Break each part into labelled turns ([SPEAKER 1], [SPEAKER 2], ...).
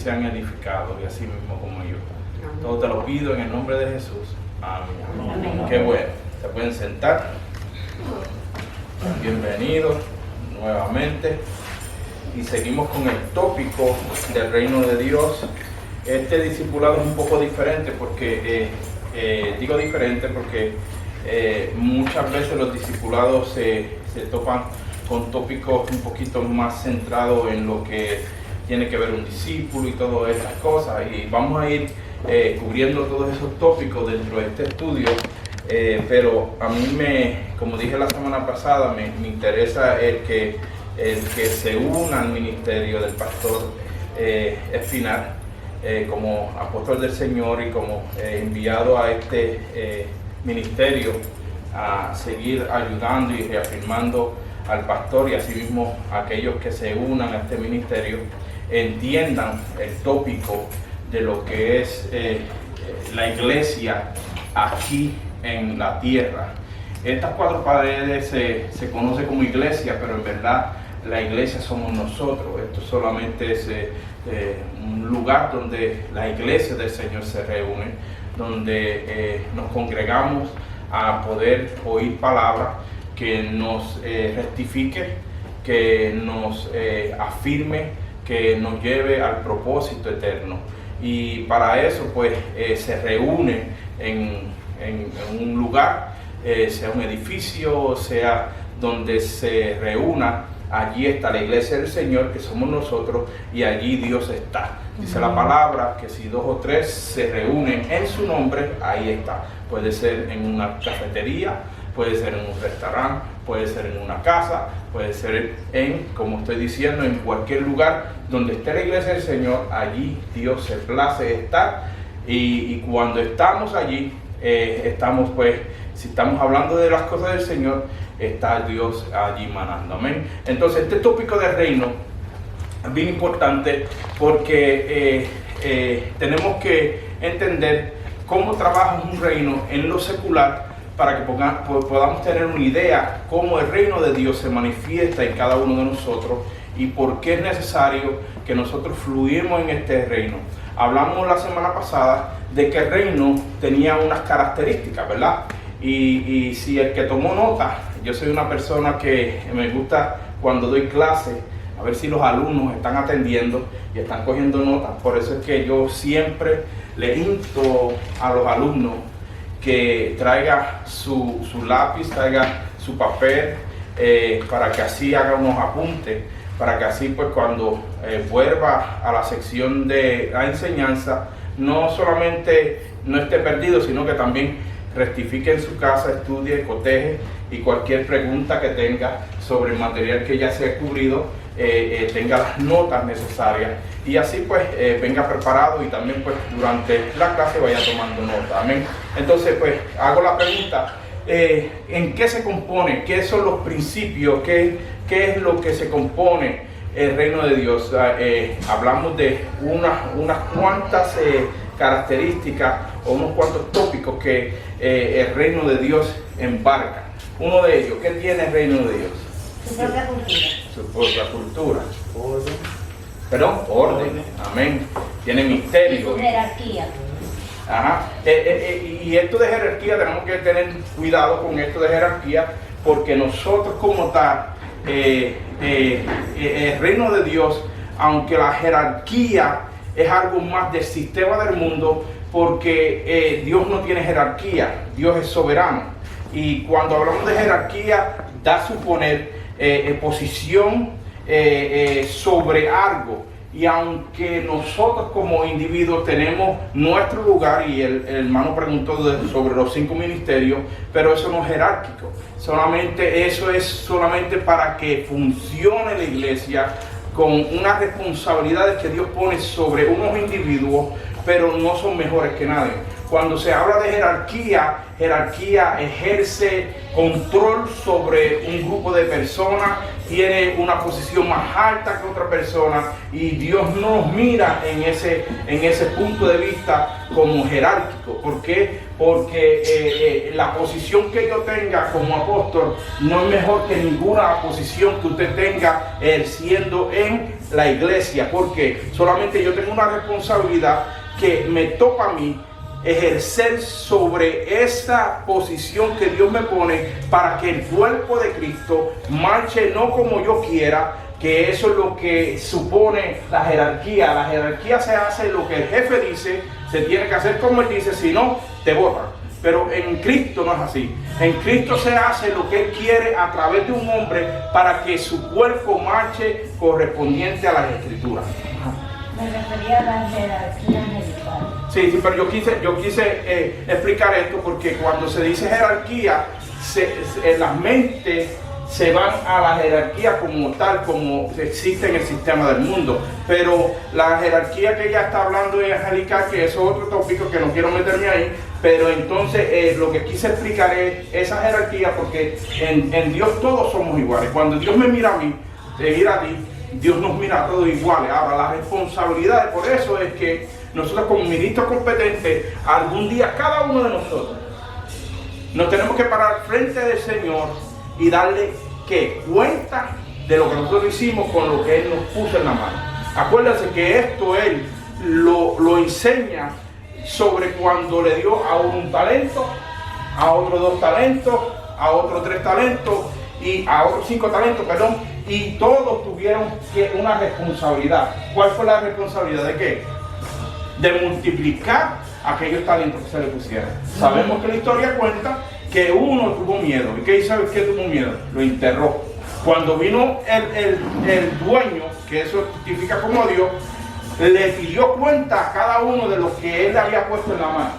[SPEAKER 1] sean edificados y así mismo como yo. Todo te lo pido en el nombre de Jesús. Amén.
[SPEAKER 2] Amén.
[SPEAKER 1] Qué bueno. Se pueden sentar. Bienvenidos nuevamente. Y seguimos con el tópico del reino de Dios. Este discipulado es un poco diferente porque, digo diferente porque muchas veces los discipulados se topan con tópicos un poquito más centrados en lo que tiene que ver un discípulo y todas esas cosas. Y vamos a ir cubriendo todos esos tópicos dentro de este estudio. Pero a mí como dije la semana pasada, me interesa el que se una al ministerio del pastor Espinar como apóstol del Señor y como enviado a este ministerio a seguir ayudando y reafirmando al pastor, y asimismo aquellos que se unan a este ministerio entiendan el tópico de lo que es la iglesia aquí en la tierra. Estas cuatro paredes se conoce como iglesia, pero en verdad la iglesia somos nosotros. Esto solamente es un lugar donde la iglesia del Señor se reúne, donde nos congregamos a poder oír palabra que nos rectifique, que nos afirme, que nos lleve al propósito eterno. Y para eso pues se reúne en un lugar, sea un edificio, sea donde se reúna. Allí está la iglesia del Señor, que somos nosotros, y allí Dios está. Dice la palabra que si 2 o 3 se reúnen en su nombre, ahí está. Puede ser en una cafetería, puede ser en un restaurante, puede ser en una casa, puede ser como estoy diciendo, en cualquier lugar donde esté la iglesia del Señor. Allí Dios se place estar, y cuando estamos allí, estamos pues, si estamos hablando de las cosas del Señor, está Dios allí manando. Amén. Entonces este tópico del reino es bien importante porque tenemos que entender cómo trabaja un reino en lo secular, para que podamos tener una idea cómo el reino de Dios se manifiesta en cada uno de nosotros y por qué es necesario que nosotros fluimos en este reino. Hablamos la semana pasada de que el reino tenía unas características, ¿verdad? Y si el que tomó nota, yo soy una persona que me gusta cuando doy clase, a ver si los alumnos están atendiendo y están cogiendo notas. Por eso es que yo siempre le insto a los alumnos que traiga su lápiz, traiga su papel, para que así haga unos apuntes, para que así pues cuando vuelva a la sección de la enseñanza, no solamente no esté perdido, sino que también rectifique en su casa, estudie, coteje, y cualquier pregunta que tenga sobre el material que ya se ha cubrido, tenga las notas necesarias, y así pues venga preparado, y también pues durante la clase vaya tomando nota. Amén. Entonces pues hago la pregunta, ¿en qué se compone? ¿Qué son los principios? ¿Qué es lo que se compone el reino de Dios? Hablamos de unas cuantas características o unos cuantos tópicos que el reino de Dios embarca. Uno de ellos, ¿qué tiene el reino de Dios?
[SPEAKER 2] Su propia cultura.
[SPEAKER 1] Su propia cultura.
[SPEAKER 3] Orden.
[SPEAKER 1] Perdón, orden. Amén. Tiene misterio.
[SPEAKER 2] Su jerarquía.
[SPEAKER 1] Ajá. Y esto de jerarquía, tenemos que tener cuidado con esto de jerarquía, porque nosotros como tal, el reino de Dios, aunque la jerarquía es algo más del sistema del mundo, porque Dios no tiene jerarquía, Dios es soberano. Y cuando hablamos de jerarquía, da a suponer posición sobre algo. Y aunque nosotros como individuos tenemos nuestro lugar, y el hermano preguntó sobre los 5 ministerios, pero eso no es jerárquico. Eso es solamente para que funcione la iglesia con unas responsabilidades que Dios pone sobre unos individuos, pero no son mejores que nadie. Cuando se habla de jerarquía ejerce control sobre un grupo de personas, tiene una posición más alta que otra persona, y Dios no nos mira en ese punto de vista como jerárquico. ¿Por qué? Porque la posición que yo tenga como apóstol no es mejor que ninguna posición que usted tenga siendo en la iglesia, porque solamente yo tengo una responsabilidad que me toca a mí ejercer sobre esa posición que Dios me pone para que el cuerpo de Cristo marche no como yo quiera, que eso es lo que supone la jerarquía. La jerarquía se hace lo que el jefe dice, se tiene que hacer como él dice, si no, te botan. Pero en Cristo no es así. En Cristo se hace lo que Él quiere a través de un hombre para que su cuerpo marche correspondiente a las Escrituras.
[SPEAKER 2] Me refería a la jerarquía angelical.
[SPEAKER 1] Sí, pero yo quise explicar esto porque cuando se dice jerarquía, las mentes se van a la jerarquía como tal, como existe en el sistema del mundo. Pero la jerarquía que ella está hablando es angelical, que eso es otro tópico que no quiero meterme ahí. Pero entonces lo que quise explicar es esa jerarquía, porque en Dios todos somos iguales. Cuando Dios me mira a mí, te mira a ti, Dios nos mira a todos iguales. Ahora, la responsabilidad, por eso es que nosotros como ministros competentes, algún día cada uno de nosotros nos tenemos que parar frente del Señor y darle ¿qué? Cuenta de lo que nosotros hicimos con lo que Él nos puso en la mano. Acuérdense que esto Él lo enseña sobre cuando le dio a uno un talento, a otro 2 talentos, a otro 3 talentos y a otros 5 talentos, perdón, y todos tuvieron una responsabilidad. ¿Cuál fue la responsabilidad de qué? De multiplicar aquellos talentos que se le pusieron. Sabemos que la historia cuenta que uno tuvo miedo. ¿Y qué hizo? ¿Qué tuvo miedo? Lo enterró. Cuando vino el dueño, que eso significa como Dios, le pidió cuenta a cada uno de lo que él le había puesto en la mano.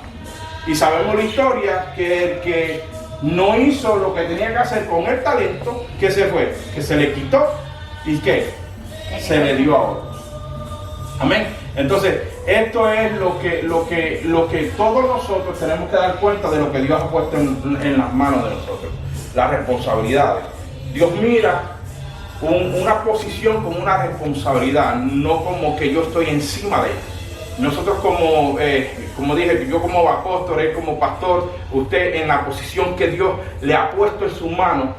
[SPEAKER 1] Y sabemos la historia, que el que no hizo lo que tenía que hacer con el talento, que se fue, que se le quitó y que se le dio a otro. Amén. Entonces, esto es lo que todos nosotros tenemos que dar cuenta de lo que Dios ha puesto en las manos de nosotros. Las responsabilidades. Dios mira una posición como una responsabilidad, no como que yo estoy encima de él. Nosotros como dije, yo como apóstol, él como pastor, usted en la posición que Dios le ha puesto en su mano,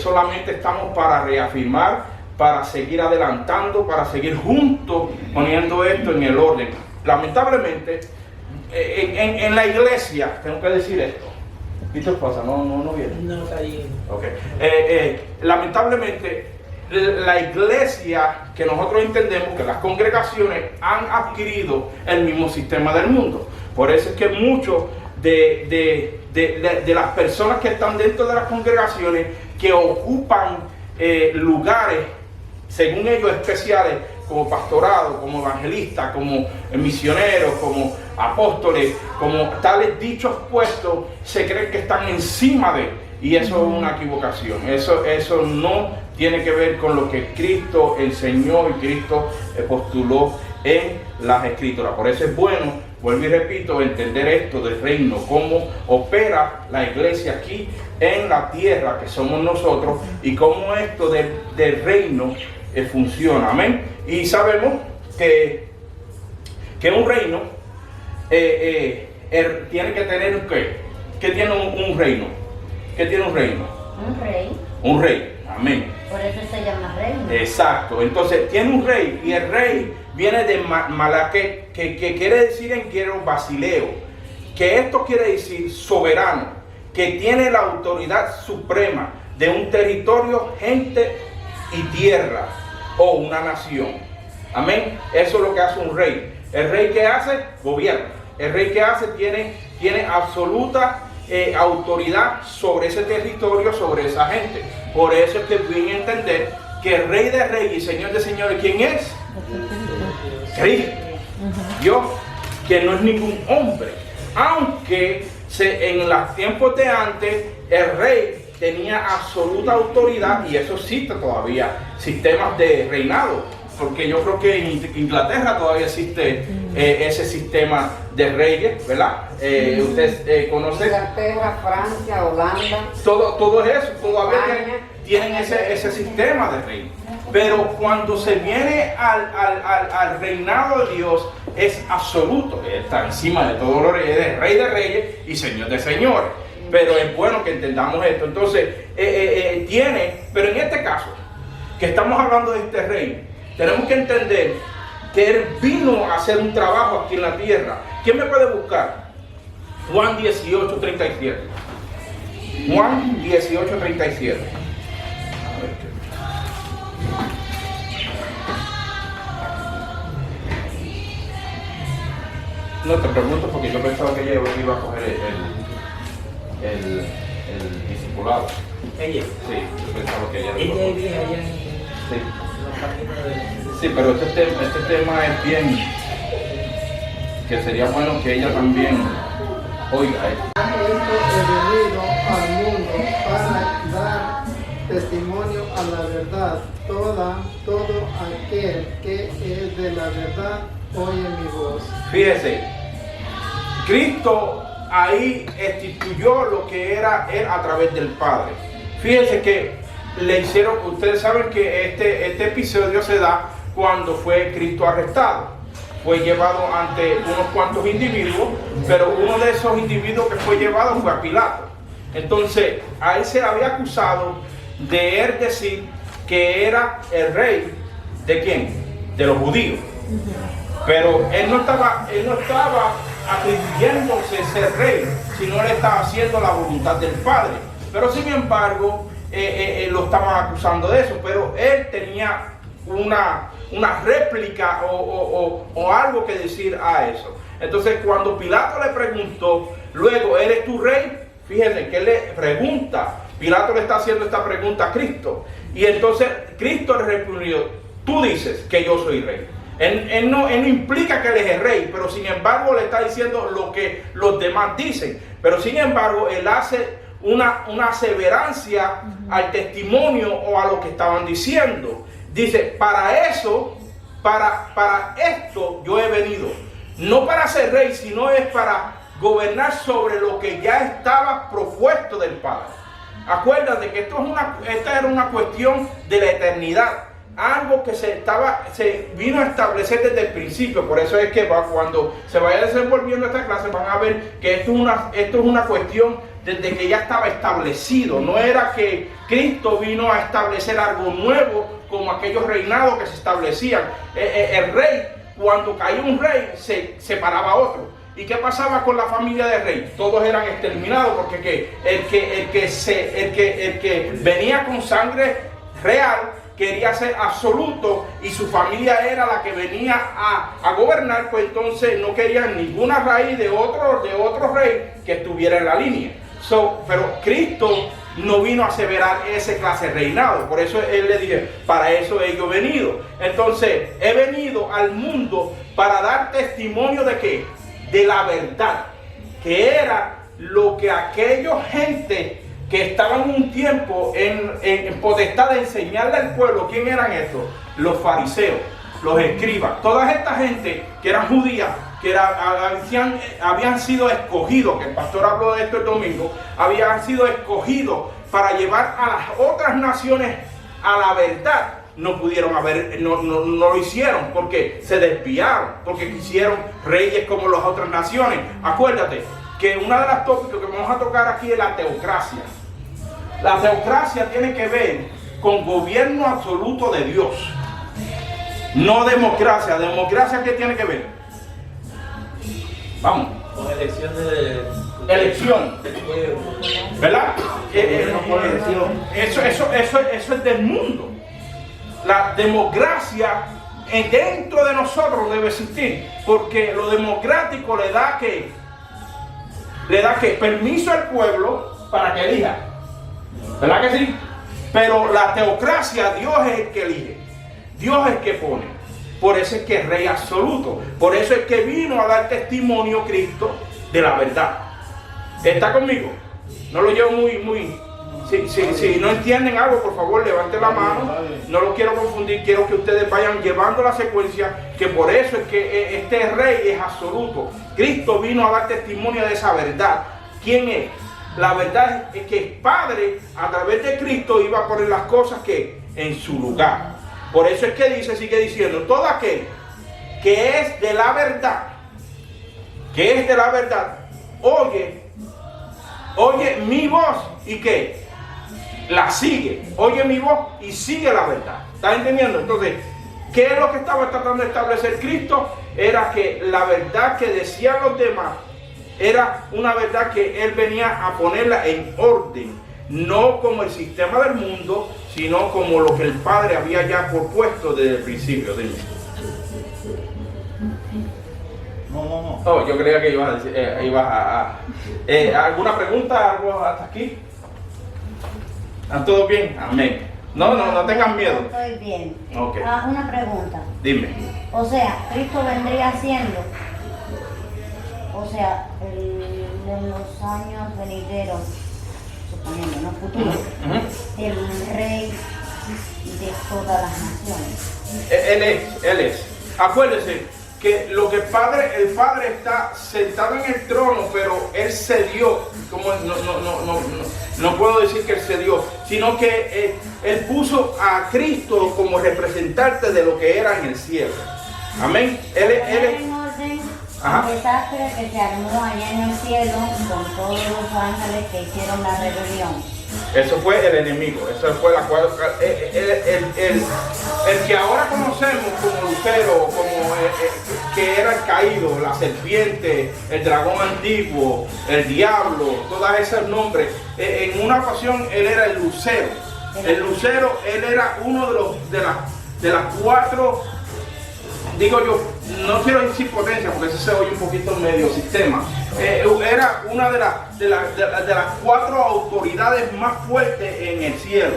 [SPEAKER 1] solamente estamos para reafirmar, para seguir adelantando, para seguir juntos poniendo esto en el orden. Lamentablemente, en la iglesia, tengo que decir esto. ¿Y tu esposa no viene?
[SPEAKER 3] No, está ahí.
[SPEAKER 1] Okay. Lamentablemente, la iglesia que nosotros entendemos, que las congregaciones han adquirido el mismo sistema del mundo. Por eso es que muchos de las personas que están dentro de las congregaciones, que ocupan lugares, según ellos, especiales, como pastorado, como evangelistas, como misioneros, como apóstoles, como tales dichos puestos, se creen que están encima de él. Y eso es una equivocación. Eso no tiene que ver con lo que Cristo enseñó y Cristo postuló en las Escrituras. Por eso es bueno, vuelvo y repito, entender esto del reino, cómo opera la iglesia aquí en la tierra, que somos nosotros, y cómo esto del reino funciona. Amén. Y sabemos que un reino tiene que tener ¿qué tiene un reino? ¿Qué tiene un reino?
[SPEAKER 2] Un rey.
[SPEAKER 1] Un rey. Amén.
[SPEAKER 2] Por eso se llama reino.
[SPEAKER 1] Exacto. Entonces tiene un rey, y el rey viene de Malaque, que quiere decir en griego basileo, que esto quiere decir soberano, que tiene la autoridad suprema de un territorio, gente y tierra, o una nación. Amén. Eso es lo que hace un rey. El rey que hace, gobierna. El rey que hace tiene absoluta autoridad sobre ese territorio, sobre esa gente. Por eso es que viene a entender que el Rey de Reyes y Señor de Señores, ¿quién es? Cristo. Dios, que no es ningún hombre. Aunque en los tiempos de antes el rey tenía absoluta autoridad, y eso existe todavía, sistemas de reinado. Porque yo creo que en Inglaterra todavía existe ese sistema de reyes, ¿verdad? Ustedes conocen.
[SPEAKER 4] Inglaterra, Francia, Holanda.
[SPEAKER 1] Todo eso, todavía tienen ese sistema de rey. Pero cuando se viene al reinado de Dios, es absoluto. Él está encima de todos los reyes, es Rey de Reyes y Señor de Señores. Pero es bueno que entendamos esto. Entonces, pero en este caso, que estamos hablando de este rey, tenemos que entender que Él vino a hacer un trabajo aquí en la tierra. ¿Quién me puede buscar? Juan 18:37. Juan 18:37. No te pregunto porque yo pensaba que ella iba a coger el discipulado.
[SPEAKER 3] Ella.
[SPEAKER 1] Sí, yo pensaba que ella lo
[SPEAKER 3] Ella
[SPEAKER 1] iba a coger.
[SPEAKER 3] vive allá en
[SPEAKER 1] Sí.
[SPEAKER 3] la página de...
[SPEAKER 1] Sí, pero este tema es bien, que sería bueno que ella también oiga esto.
[SPEAKER 5] Esto he venido al mundo para dar testimonio a la verdad. Todo aquel que es de la verdad oye mi voz.
[SPEAKER 1] Fíjese, Cristo ahí instituyó lo que era Él a través del Padre. Fíjense que le hicieron, ustedes saben que este episodio se da cuando fue Cristo arrestado. Fue llevado ante unos cuantos individuos, pero uno de esos individuos que fue llevado fue a Pilato. Entonces, a él se le había acusado de él decir que era el rey, ¿de quién? De los judíos. Pero él no estaba atribuyéndose ser rey, sino él estaba haciendo la voluntad del Padre. Pero sin embargo, lo estaban acusando de eso, pero él tenía una réplica o algo que decir a eso. Entonces cuando Pilato le preguntó, luego, ¿eres tu rey? Fíjense que él le pregunta, Pilato le está haciendo esta pregunta a Cristo, y entonces Cristo le respondió, tú dices que yo soy rey. Él no implica que él es el rey, pero sin embargo le está diciendo lo que los demás dicen, pero sin embargo él hace una aseverancia al testimonio o a lo que estaban diciendo. Dice, para eso, para esto yo he venido, no para ser rey, sino es para gobernar sobre lo que ya estaba propuesto del Padre. Acuérdate que esta era una cuestión de la eternidad, algo que se vino a establecer desde el principio. Por eso es que cuando se vaya desenvolviendo esta clase van a ver que esto es una cuestión desde que ya estaba establecido. No era que Cristo vino a establecer algo nuevo como aquellos reinados que se establecían. El rey, cuando caía un rey, se separaba a otro. ¿Y qué pasaba con la familia del rey? Todos eran exterminados porque el que venía con sangre real quería ser absoluto y su familia era la que venía a gobernar, pues entonces no querían ninguna raíz de otro rey que estuviera en la línea. Pero Cristo no vino a aseverar ese clase de reinado. Por eso él le dice, para eso he yo venido. Entonces, he venido al mundo para dar testimonio de ¿qué? De la verdad, que era lo que aquellos gente que estaban un tiempo en potestad de enseñarle al pueblo. ¿Quién eran estos? Los fariseos, los escribas, toda esta gente que eran judías, que habían sido escogidos, que el pastor habló de esto el domingo, habían sido escogidos para llevar a las otras naciones a la verdad. No pudieron no lo hicieron porque se desviaron, porque quisieron reyes como las otras naciones. Acuérdate que una de las tópicos que vamos a tocar aquí es la teocracia. La teocracia tiene que ver con gobierno absoluto de Dios, no democracia. ¿Democracia qué tiene que ver? Vamos.
[SPEAKER 3] Con elecciones de...
[SPEAKER 1] Elección, ¿verdad? Eso es del mundo. La democracia dentro de nosotros debe existir, porque lo democrático le da permiso al pueblo para que elija, ¿verdad que sí? Pero la teocracia, Dios es el que elige, Dios es el que pone. Por eso es que es rey absoluto, por eso es que vino a dar testimonio Cristo de la verdad. ¿Está conmigo? No lo llevo muy... Si no entienden algo, por favor, levanten la mano. No lo quiero confundir, quiero que ustedes vayan llevando la secuencia, que por eso es que este rey es absoluto. Cristo vino a dar testimonio de esa verdad. ¿Quién es? La verdad es que el Padre, a través de Cristo, iba a poner las cosas que en su lugar. Por eso es que sigue diciendo, todo aquel que es de la verdad, oye mi voz y que la sigue, oye mi voz y sigue la verdad. ¿Estás entendiendo? Entonces, ¿Qué es lo que estaba tratando de establecer Cristo? Era que la verdad que decían los demás era una verdad que Él venía a ponerla en orden, no como el sistema del mundo, sino como lo que el Padre había ya propuesto desde el principio. Dime.
[SPEAKER 3] No.
[SPEAKER 1] Oh, yo creía que ibas a decir, ¿alguna pregunta? ¿Algo hasta aquí? ¿Están todos bien? Amén. No tengan miedo.
[SPEAKER 2] Estoy bien.
[SPEAKER 1] Ok.
[SPEAKER 2] Una pregunta.
[SPEAKER 1] Dime.
[SPEAKER 2] O sea, Cristo vendría siendo, o sea, en los años venideros, suponiendo, no futuro, el rey de todas las naciones.
[SPEAKER 1] Él es. Acuérdense que lo que el Padre está sentado en el trono, pero Él cedió, como no puedo decir que Él cedió, sino que Él puso a Cristo como representante de lo que era en el cielo. Amén. Él
[SPEAKER 2] En orden,
[SPEAKER 1] Ajá.
[SPEAKER 2] el desastre que se armó allá en el cielo con todos los ángeles que hicieron la rebelión.
[SPEAKER 1] Eso fue el enemigo, eso fue el que ahora conocemos como Lucero, como que era el caído, la serpiente, el dragón antiguo, el diablo, todos esos nombres. En una ocasión él era el lucero. El lucero, él era uno de las cuatro, digo yo, no quiero decir potencia porque eso se oye un poquito medio sistema. Era una de las cuatro autoridades más fuertes en el cielo.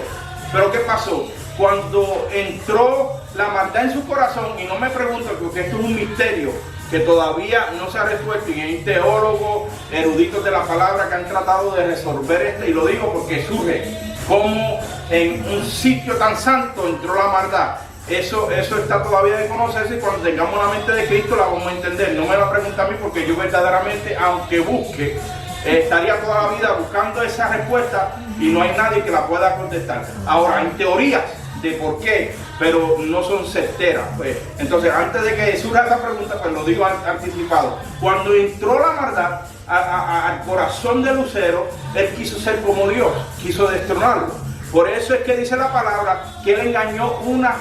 [SPEAKER 1] Pero ¿qué pasó? Cuando entró la maldad en su corazón, y no me pregunto porque esto es un misterio que todavía no se ha resuelto, y hay teólogos, eruditos de la palabra que han tratado de resolver esto, y lo digo porque surge como en un sitio tan santo entró la maldad. Eso está todavía de conocerse, y cuando tengamos la mente de Cristo la vamos a entender. No me la pregunta a mí porque yo verdaderamente, aunque busque, estaría toda la vida buscando esa respuesta y no hay nadie que la pueda contestar. Ahora, hay teorías de por qué, pero no son certeras. Pues. Entonces, antes de que surja esa pregunta, pues lo digo anticipado. Cuando entró la maldad al corazón de Lucero, él quiso ser como Dios, quiso destronarlo. Por eso es que dice la palabra que él engañó una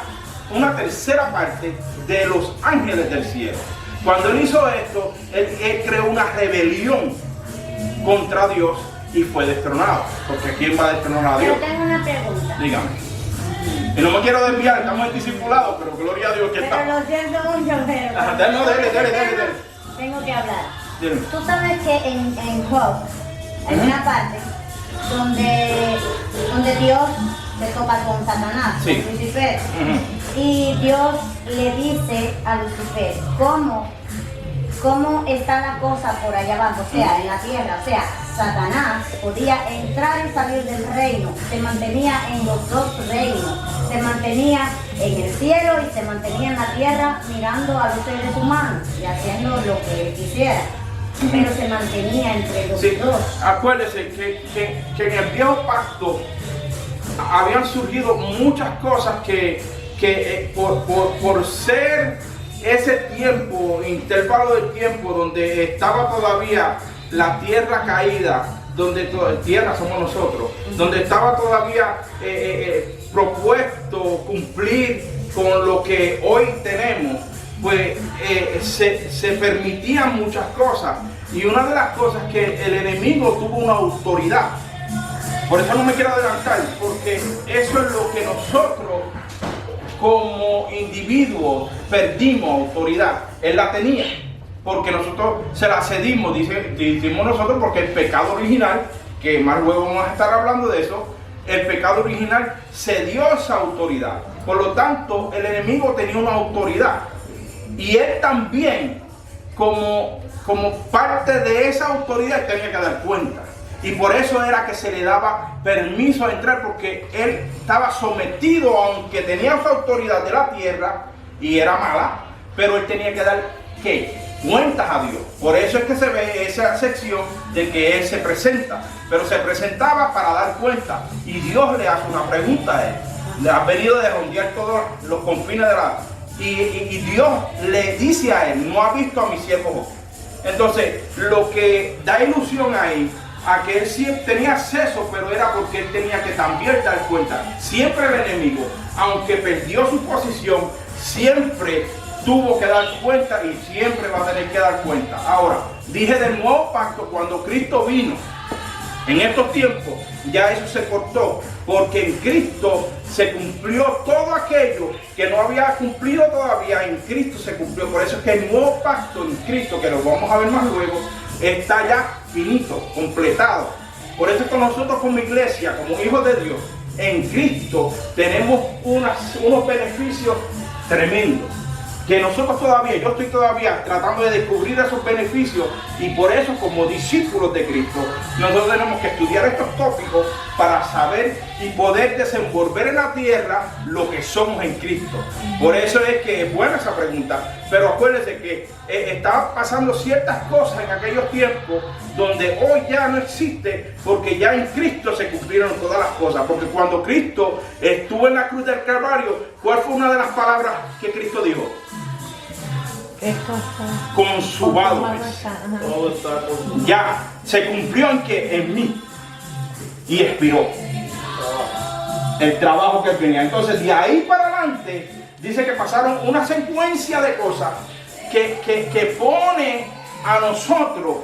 [SPEAKER 1] tercera parte de los ángeles del cielo. Cuando él hizo esto, él creó una rebelión contra Dios y fue destronado. Porque ¿quién va a destronar a Dios?
[SPEAKER 2] Yo tengo una pregunta.
[SPEAKER 1] Dígame. Y no me quiero desviar, estamos en discipulado, pero gloria a Dios que
[SPEAKER 2] Pero
[SPEAKER 1] está.
[SPEAKER 2] lo siento mucho, pero...
[SPEAKER 1] Ajá, dale.
[SPEAKER 2] Tengo que hablar.
[SPEAKER 1] Dime.
[SPEAKER 2] Tú sabes que en Job hay una parte donde Dios se topa con Satanás,
[SPEAKER 1] Sí.
[SPEAKER 2] con Lucifer. Y Dios le dice a Lucifer, ¿cómo está la cosa por allá abajo? O sea, en la tierra. O sea, Satanás podía entrar y salir del reino. Se mantenía en los dos reinos. Se mantenía en el cielo y se mantenía en la tierra mirando a los seres humanos y haciendo lo que él quisiera. Pero se mantenía entre los
[SPEAKER 1] Sí,
[SPEAKER 2] dos.
[SPEAKER 1] acuérdese que en el viejo pacto habían surgido muchas cosas que por ser ese tiempo, intervalo de tiempo donde estaba todavía la tierra caída, donde tierra somos nosotros, donde estaba todavía propuesto cumplir con lo que hoy tenemos, pues se permitían muchas cosas, y una de las cosas que el enemigo tuvo una autoridad. Por eso no me quiero adelantar, porque eso es lo que nosotros como individuos perdimos autoridad. Él la tenía, porque nosotros se la cedimos, decimos nosotros, porque el pecado original, que más luego vamos a estar hablando de eso, el pecado original cedió esa autoridad. Por lo tanto, el enemigo tenía una autoridad, y él también, como parte de esa autoridad, tenía que dar cuenta. Y por eso era que se le daba permiso a entrar, porque él estaba sometido, aunque tenía su autoridad de la tierra y era mala, pero él tenía que dar ¿qué? Cuentas a Dios. Por eso es que se ve esa sección de que él se presenta, pero se presentaba para dar cuenta, y Dios le hace una pregunta a él. Le ha venido de rondear todos los confines de la... Y Dios le dice a él: no ha visto a mi siervo Job. Entonces, lo que da ilusión ahí, a que él siempre tenía acceso, pero era porque él tenía que también dar cuenta. Siempre el enemigo, aunque perdió su posición, siempre tuvo que dar cuenta y siempre va a tener que dar cuenta. Ahora, dije del nuevo pacto, cuando Cristo vino, en estos tiempos, ya eso se cortó, porque en Cristo se cumplió todo aquello que no había cumplido todavía, en Cristo se cumplió. Por eso es que el nuevo pacto en Cristo, que lo vamos a ver más luego, está ya finito, completado. Por eso es que nosotros como iglesia, como hijos de Dios, en Cristo tenemos unos beneficios tremendos. Que nosotros todavía, yo estoy todavía tratando de descubrir esos beneficios, y por eso como discípulos de Cristo, nosotros tenemos que estudiar estos tópicos para saber y poder desenvolver en la tierra lo que somos en Cristo. Por eso es que es buena esa pregunta, pero acuérdense que estaban pasando ciertas cosas en aquellos tiempos donde hoy ya no existe, porque ya en Cristo se cumplieron todas las cosas. Porque cuando Cristo estuvo en la cruz del Calvario, ¿cuál fue una de las palabras que Cristo dijo? Consumado es.
[SPEAKER 3] Todo está consumado.
[SPEAKER 1] Ya se cumplió en que en mí, y expiró el trabajo que tenía. Entonces de ahí para adelante dice que pasaron una secuencia de cosas que pone a nosotros,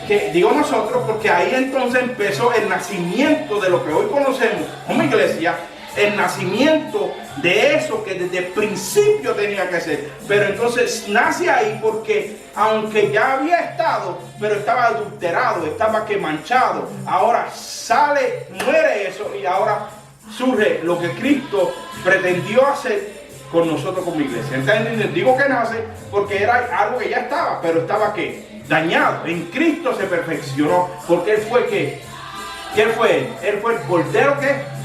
[SPEAKER 1] que digo nosotros porque ahí entonces empezó el nacimiento de lo que hoy conocemos como iglesia, el nacimiento de eso que desde el principio tenía que ser. Pero entonces nace ahí porque aunque ya había estado, pero estaba adulterado, estaba que manchado, ahora sale, muere eso, y ahora surge lo que Cristo pretendió hacer con nosotros como iglesia. Entonces digo que nace porque era algo que ya estaba, pero estaba que dañado. En Cristo se perfeccionó, porque Él fue que, ¿quién fue Él? Él fue el Cordero que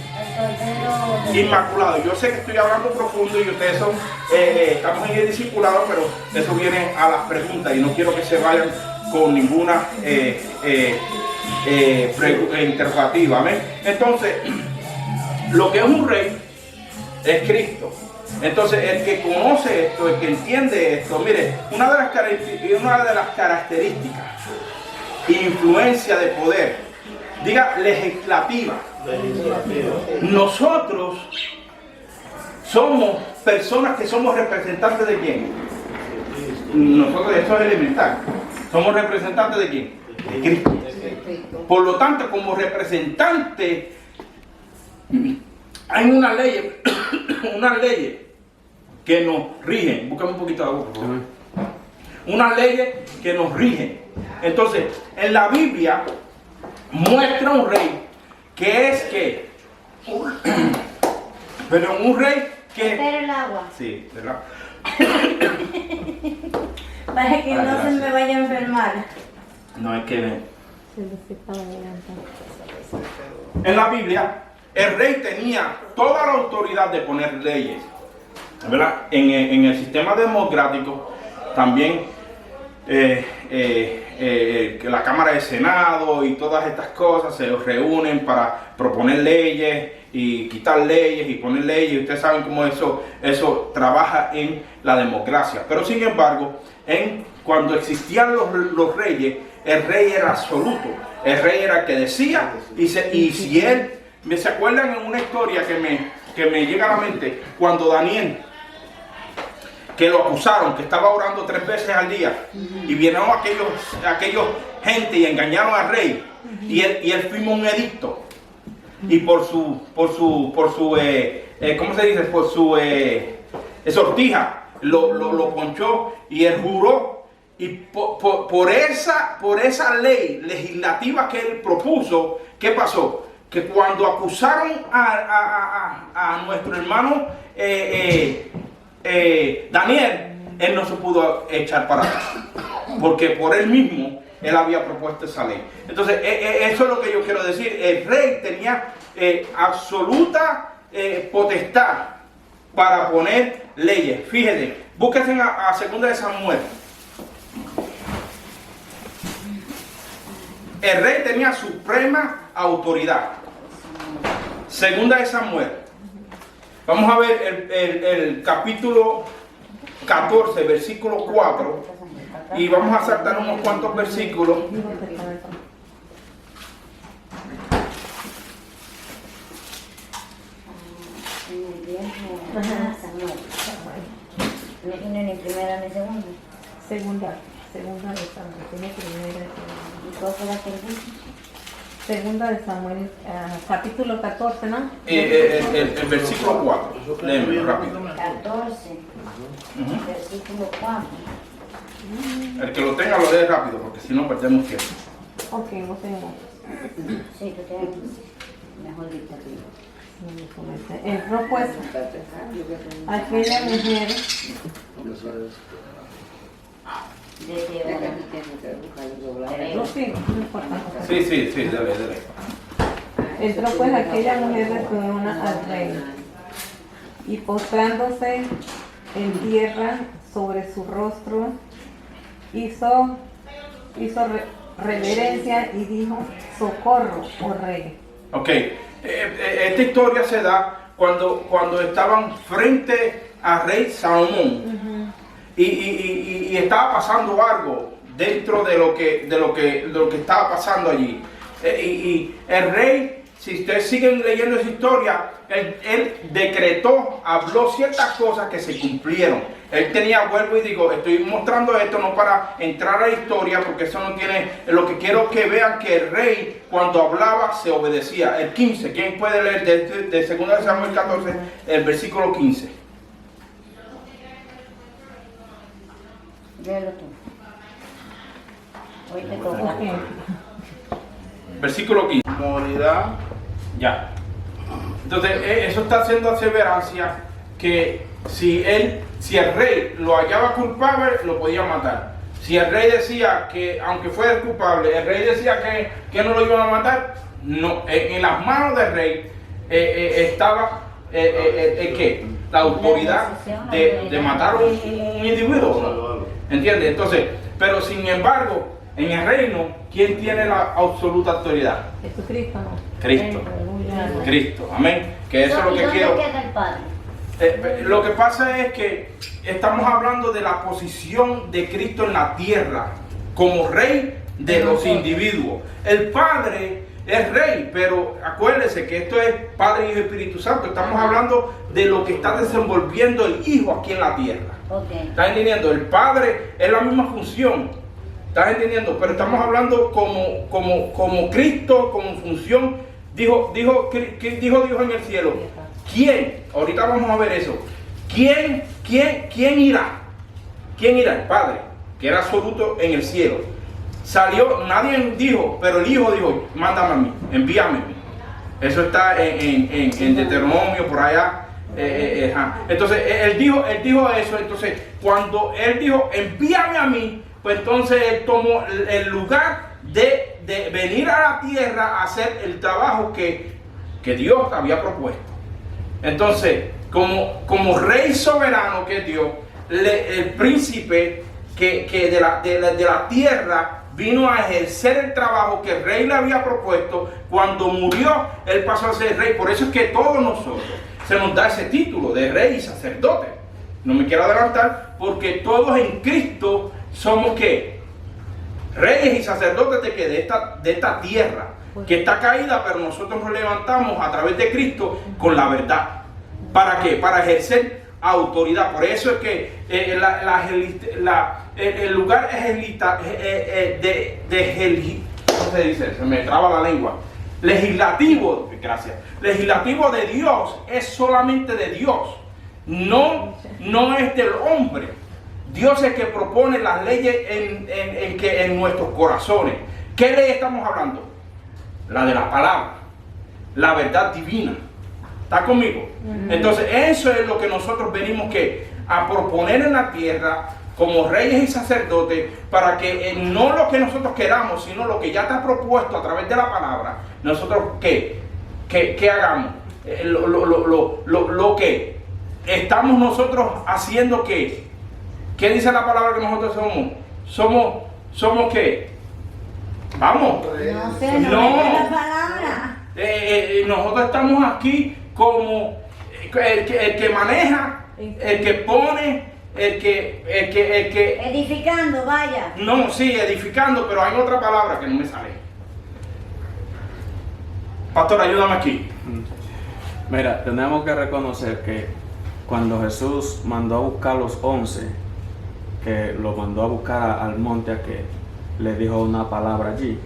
[SPEAKER 1] inmaculado. Yo sé que estoy hablando profundo y ustedes son, estamos en el discipulado, pero eso viene a las preguntas y no quiero que se vayan con ninguna interrogativa. ¿Amén? Entonces, lo que es un rey es Cristo. Entonces, el que conoce esto, el que entiende esto, mire, una de las características, influencia de poder, diga legislativa. Nosotros somos personas que somos representantes de quién. Nosotros, esto es elemental. Somos representantes de quién. De Cristo. Por lo tanto, como representante, hay unas leyes que nos rigen. Búscame un poquito de agua, por favor. Unas leyes que nos rigen. Entonces, en la Biblia muestra un rey que es que, pero un rey que...
[SPEAKER 2] Espera el agua.
[SPEAKER 1] Sí, ¿verdad?
[SPEAKER 2] Para que no se me vaya a enfermar.
[SPEAKER 1] No, es que... En la Biblia, el rey tenía toda la autoridad de poner leyes, ¿verdad? En el sistema democrático también que la Cámara de Senado y todas estas cosas se reúnen para proponer leyes y quitar leyes y poner leyes, y ustedes saben cómo eso trabaja en la democracia. Pero sin embargo, cuando existían los reyes, el rey era absoluto, el rey era el que decía, y si él, ¿se acuerdan en una historia que me llega a la mente? Cuando Daniel, que lo acusaron, que estaba orando 3 veces al día, y vinieron aquellos gente y engañaron al rey, y él firmó un edicto, y por su ¿cómo se dice? Por su sortija lo ponchó, y él juró, y por esa ley legislativa que él propuso, ¿qué pasó? Que cuando acusaron a nuestro hermano Daniel, él no se pudo echar para atrás, porque por él mismo él había propuesto esa ley. Entonces, eso es lo que yo quiero decir. El rey tenía absoluta potestad para poner leyes. Fíjense, búsquense a 2 de Samuel. El rey tenía suprema autoridad. 2 de Samuel. Vamos a ver el capítulo 14, versículo 4. Y vamos a saltar unos cuantos versículos.
[SPEAKER 2] En el viejo
[SPEAKER 6] Ajá.
[SPEAKER 2] Samuel.
[SPEAKER 6] Samuel.
[SPEAKER 2] No tiene ni primera ni segunda.
[SPEAKER 6] Segunda de Samuel. Tiene primera y segunda.
[SPEAKER 2] ¿Y cuál fue la que dice?
[SPEAKER 6] Segunda de Samuel, capítulo 14, ¿no?
[SPEAKER 1] El versículo 4. Léeme rápido.
[SPEAKER 2] 14,
[SPEAKER 1] Ujú.
[SPEAKER 2] versículo 4.
[SPEAKER 1] El que lo tenga lo lee rápido, porque si no perdemos tiempo.
[SPEAKER 6] Ok, no tengo.
[SPEAKER 2] Sí, tú tienes mejor dictativo.
[SPEAKER 6] Entró pues aquella mujer
[SPEAKER 2] Desde ahora.
[SPEAKER 6] no, sí, no importa.
[SPEAKER 1] Sí, dale.
[SPEAKER 6] Entró pues aquella mujer de Corona al rey y postrándose en tierra sobre su rostro hizo reverencia y dijo: socorro, oh rey.
[SPEAKER 1] Ok, esta historia se da cuando estaban frente al rey Salomón y estaba pasando algo dentro de lo que estaba pasando allí. Y el rey, si ustedes siguen leyendo esa historia, él decretó, habló ciertas cosas que se cumplieron. Él tenía, vuelvo y digo, estoy mostrando esto no para entrar a la historia, porque eso no tiene, lo que quiero que vean que el rey cuando hablaba se obedecía. El 15, ¿quién puede leer de 2 Samuel 14, el versículo 15?
[SPEAKER 2] Léelo tú. Hoy te toca.
[SPEAKER 6] Ok.
[SPEAKER 1] Versículo 15.
[SPEAKER 3] Morirá.
[SPEAKER 1] Ya. Entonces, eso está haciendo aseverancia que si el rey lo hallaba culpable, lo podía matar. Si el rey decía que, aunque fuera culpable, el rey decía que no lo iban a matar, no. En las manos del rey estaba ¿qué? La autoridad de matar a un individuo, ¿no? ¿Entiendes? Entonces, pero sin embargo, en el reino, ¿quién tiene la absoluta autoridad?
[SPEAKER 6] Jesucristo, ¿no?
[SPEAKER 1] Cristo.
[SPEAKER 6] Aleluya.
[SPEAKER 1] Cristo, amén. Que eso es lo que
[SPEAKER 2] ¿Dónde
[SPEAKER 1] quiero.
[SPEAKER 2] queda el Padre?
[SPEAKER 1] Lo que pasa es que estamos hablando de la posición de Cristo en la tierra como rey de los individuos. El Padre es rey, pero acuérdense que esto es Padre, Hijo y Espíritu Santo. Estamos hablando de lo que está desenvolviendo el Hijo aquí en la tierra.
[SPEAKER 2] Okay.
[SPEAKER 1] ¿Estás entendiendo? El Padre es la misma función. ¿Estás entendiendo? Pero estamos hablando como Cristo, como función. Dijo Dios en el cielo. ¿Quién? Ahorita vamos a ver eso. ¿Quién irá? ¿Quién irá? El Padre, que era absoluto en el cielo. Salió, nadie dijo, pero el Hijo dijo: mándame a mí, envíame a mí. Eso está en Deuteronomio, por allá. Entonces, él dijo eso. Entonces, cuando él dijo: envíame a mí, pues entonces él tomó el lugar de venir a la tierra a hacer el trabajo que Dios había propuesto. Entonces, como rey soberano que es Dios, el príncipe que de la tierra vino a ejercer el trabajo que el rey le había propuesto. Cuando murió, él pasó a ser rey. Por eso es que todos nosotros se nos da ese título de rey y sacerdote. No me quiero adelantar, porque todos en Cristo somos ¿qué? Reyes y sacerdotes de esta tierra que está caída, pero nosotros nos levantamos a través de Cristo con la verdad. ¿Para qué? Para ejercer autoridad. Por eso es que el lugar ¿cómo se dice? Se me traba la lengua. Legislativo, gracias. Legislativo de Dios es solamente de Dios. No es del hombre. Dios es el que propone las leyes en nuestros corazones. ¿Qué ley estamos hablando? La de la palabra, la verdad divina. ¿Está conmigo? Entonces eso es lo que nosotros venimos a proponer en la tierra como reyes y sacerdotes, para que no lo que nosotros queramos, sino lo que ya está propuesto a través de la palabra, nosotros ¿qué hagamos? Lo que estamos nosotros haciendo, ¿qué dice la palabra que nosotros somos? ¿Somos qué? Vamos.
[SPEAKER 2] No sé, no me da la palabra.
[SPEAKER 1] Nosotros estamos aquí como el que maneja, el que pone, el que
[SPEAKER 2] Edificando, vaya.
[SPEAKER 1] no, sí, edificando, pero hay otra palabra que no me sale. Pastor, ayúdame aquí.
[SPEAKER 3] Mira, tenemos que reconocer que cuando Jesús mandó a buscar los 11, que lo mandó a buscar al monte a que le dijo una palabra allí,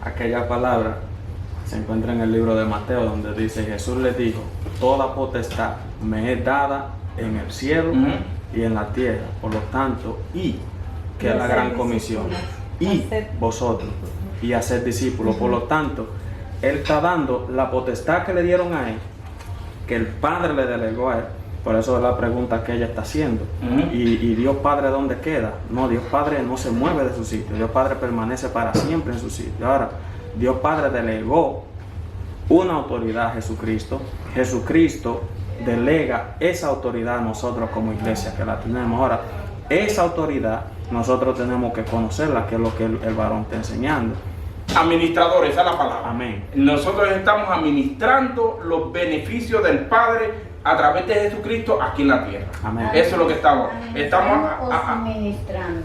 [SPEAKER 3] aquella palabra se encuentra en el libro de Mateo, donde dice: Jesús le dijo, toda potestad me es dada en el cielo y en la tierra, por lo tanto, que es la gran comisión, vosotros, y hacer discípulos. Por lo tanto, Él está dando la potestad que le dieron a Él, que el Padre le delegó a Él. Por eso es la pregunta que ella está haciendo. Y Dios Padre, ¿dónde queda? No, Dios Padre no se mueve de su sitio. Dios Padre permanece para siempre en su sitio. Ahora, Dios Padre delegó una autoridad a Jesucristo. Jesucristo delega esa autoridad a nosotros como iglesia que la tenemos. Ahora, esa autoridad nosotros tenemos que conocerla, que es lo que el varón está enseñando.
[SPEAKER 1] Administradores, esa es la palabra.
[SPEAKER 3] Amén.
[SPEAKER 1] Nosotros estamos administrando los beneficios del Padre a través de Jesucristo aquí en la tierra.
[SPEAKER 3] Amén.
[SPEAKER 1] Eso es lo que estamos.
[SPEAKER 2] ¿Administrando o suministrando?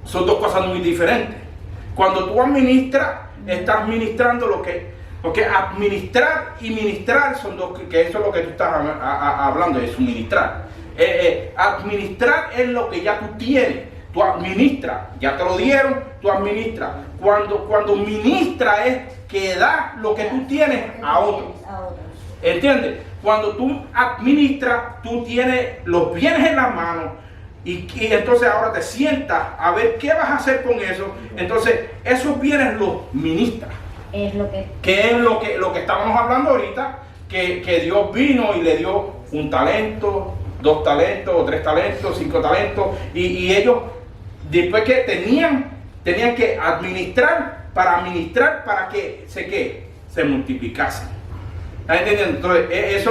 [SPEAKER 1] Son dos cosas muy diferentes. Cuando tú administras, estás administrando lo que... Porque administrar y ministrar son dos, que eso es lo que tú estás hablando, de suministrar. Administrar es lo que ya tú tienes. Tú administras, ya te lo dieron, tú administras. Cuando ministra es que da lo que tú tienes a otros. ¿Entiendes? Cuando tú administras, tú tienes los bienes en las manos y entonces ahora te sientas a ver qué vas a hacer con eso. Entonces, esos bienes los ministras.
[SPEAKER 2] Es lo que...
[SPEAKER 1] Que es lo que estábamos hablando ahorita, que Dios vino y le dio 1 talento, 2 talentos, 3 talentos, 5 talentos, y ellos, después que tenían que administrar para que se multiplicasen. ¿Estás entendiendo? Entonces, esa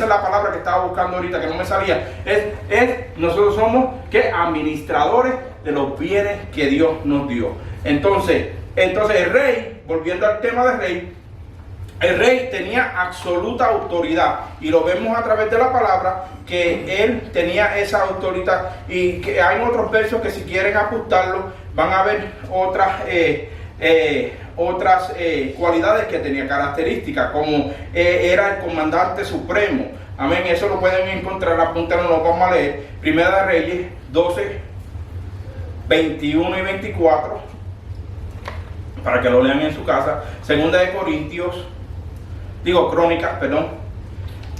[SPEAKER 1] es la palabra que estaba buscando ahorita, que no me salía. Nosotros somos administradores de los bienes que Dios nos dio. Entonces el rey, volviendo al tema del rey, el rey tenía absoluta autoridad, y lo vemos a través de la palabra, que él tenía esa autoridad, y que hay otros versos que, si quieren apuntarlo, van a ver otras cualidades que tenía, características, como era el comandante supremo. Amén. Eso lo pueden encontrar, apúntenlo, lo vamos a leer. Primera de Reyes 12, 21 y 24, para que lo lean en su casa. Segunda de Crónicas,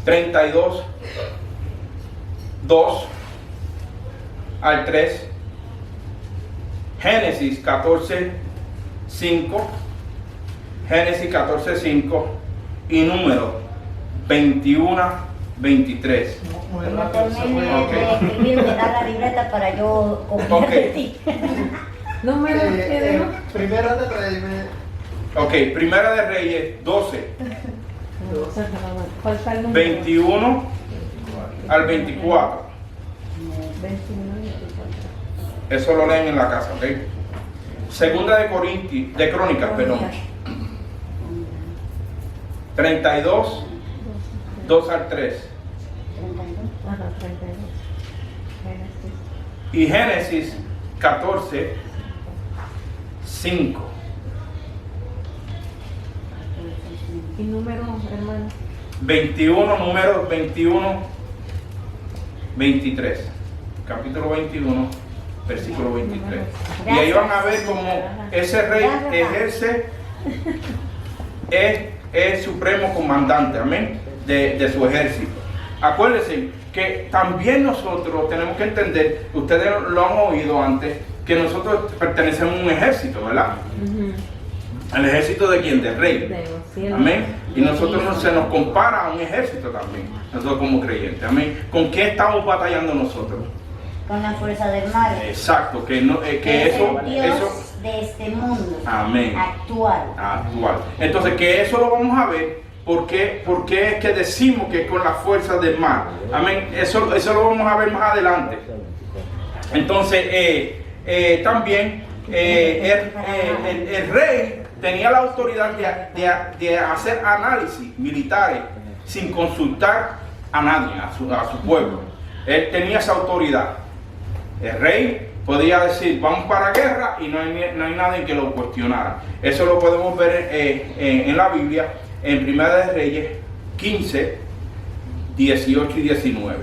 [SPEAKER 1] 32, 2 al 3, Génesis 14, 5, y Número 21, 23.
[SPEAKER 2] Cuando termine de escribir, me da la libreta para yo copiar de ti.
[SPEAKER 6] Número que
[SPEAKER 5] Primera de Reyes.
[SPEAKER 1] Ok, Primera de Reyes 12,
[SPEAKER 6] falta el número.
[SPEAKER 1] 21 al 24.
[SPEAKER 6] 21 y 24.
[SPEAKER 1] Eso lo leen en la casa, ¿ok? Segunda de Crónicas, 32, 2 al 3.
[SPEAKER 6] Ajá, 32. Génesis.
[SPEAKER 1] Y Génesis 14, 5.
[SPEAKER 6] ¿Y número, hermano?
[SPEAKER 1] 21, número 21, 23. Capítulo 21, versículo 23. Y ahí van a ver cómo ese rey ejerce, es supremo comandante, amén, de su ejército. Acuérdense que también nosotros tenemos que entender, ustedes lo han oído antes, que nosotros pertenecemos a un ejército, ¿verdad? ¿El ejército de quién? Del rey. Amén. Y nosotros se nos compara a un ejército también, nosotros como creyentes. Amén. ¿Con qué estamos batallando nosotros?
[SPEAKER 2] Con la fuerza del mal.
[SPEAKER 1] Exacto, que
[SPEAKER 2] Es
[SPEAKER 1] eso,
[SPEAKER 2] el Dios
[SPEAKER 1] eso.
[SPEAKER 2] de este mundo.
[SPEAKER 1] Amén.
[SPEAKER 2] Actual.
[SPEAKER 1] Entonces, que eso lo vamos a ver. ¿Por qué es que decimos que es con la fuerza del mal? Amén. Eso lo vamos a ver más adelante. Entonces, también el rey tenía la autoridad de hacer análisis militares sin consultar a nadie, a su pueblo. Él tenía esa autoridad. El rey podía decir, vamos para guerra, y no hay nadie que lo cuestionara. Eso lo podemos ver en la Biblia, en Primera de Reyes 15, 18 y 19.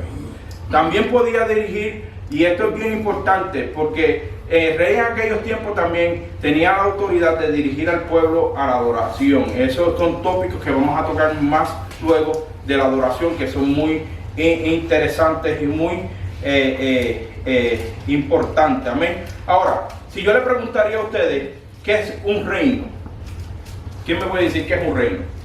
[SPEAKER 1] También podía dirigir, y esto es bien importante, porque el rey en aquellos tiempos también tenía la autoridad de dirigir al pueblo a la adoración. Esos son tópicos que vamos a tocar más luego de la adoración, que son muy interesantes y muy importantes. Amén. Ahora, si yo le preguntaría a ustedes, ¿qué es un reino? ¿Quién me puede decir qué es un reino?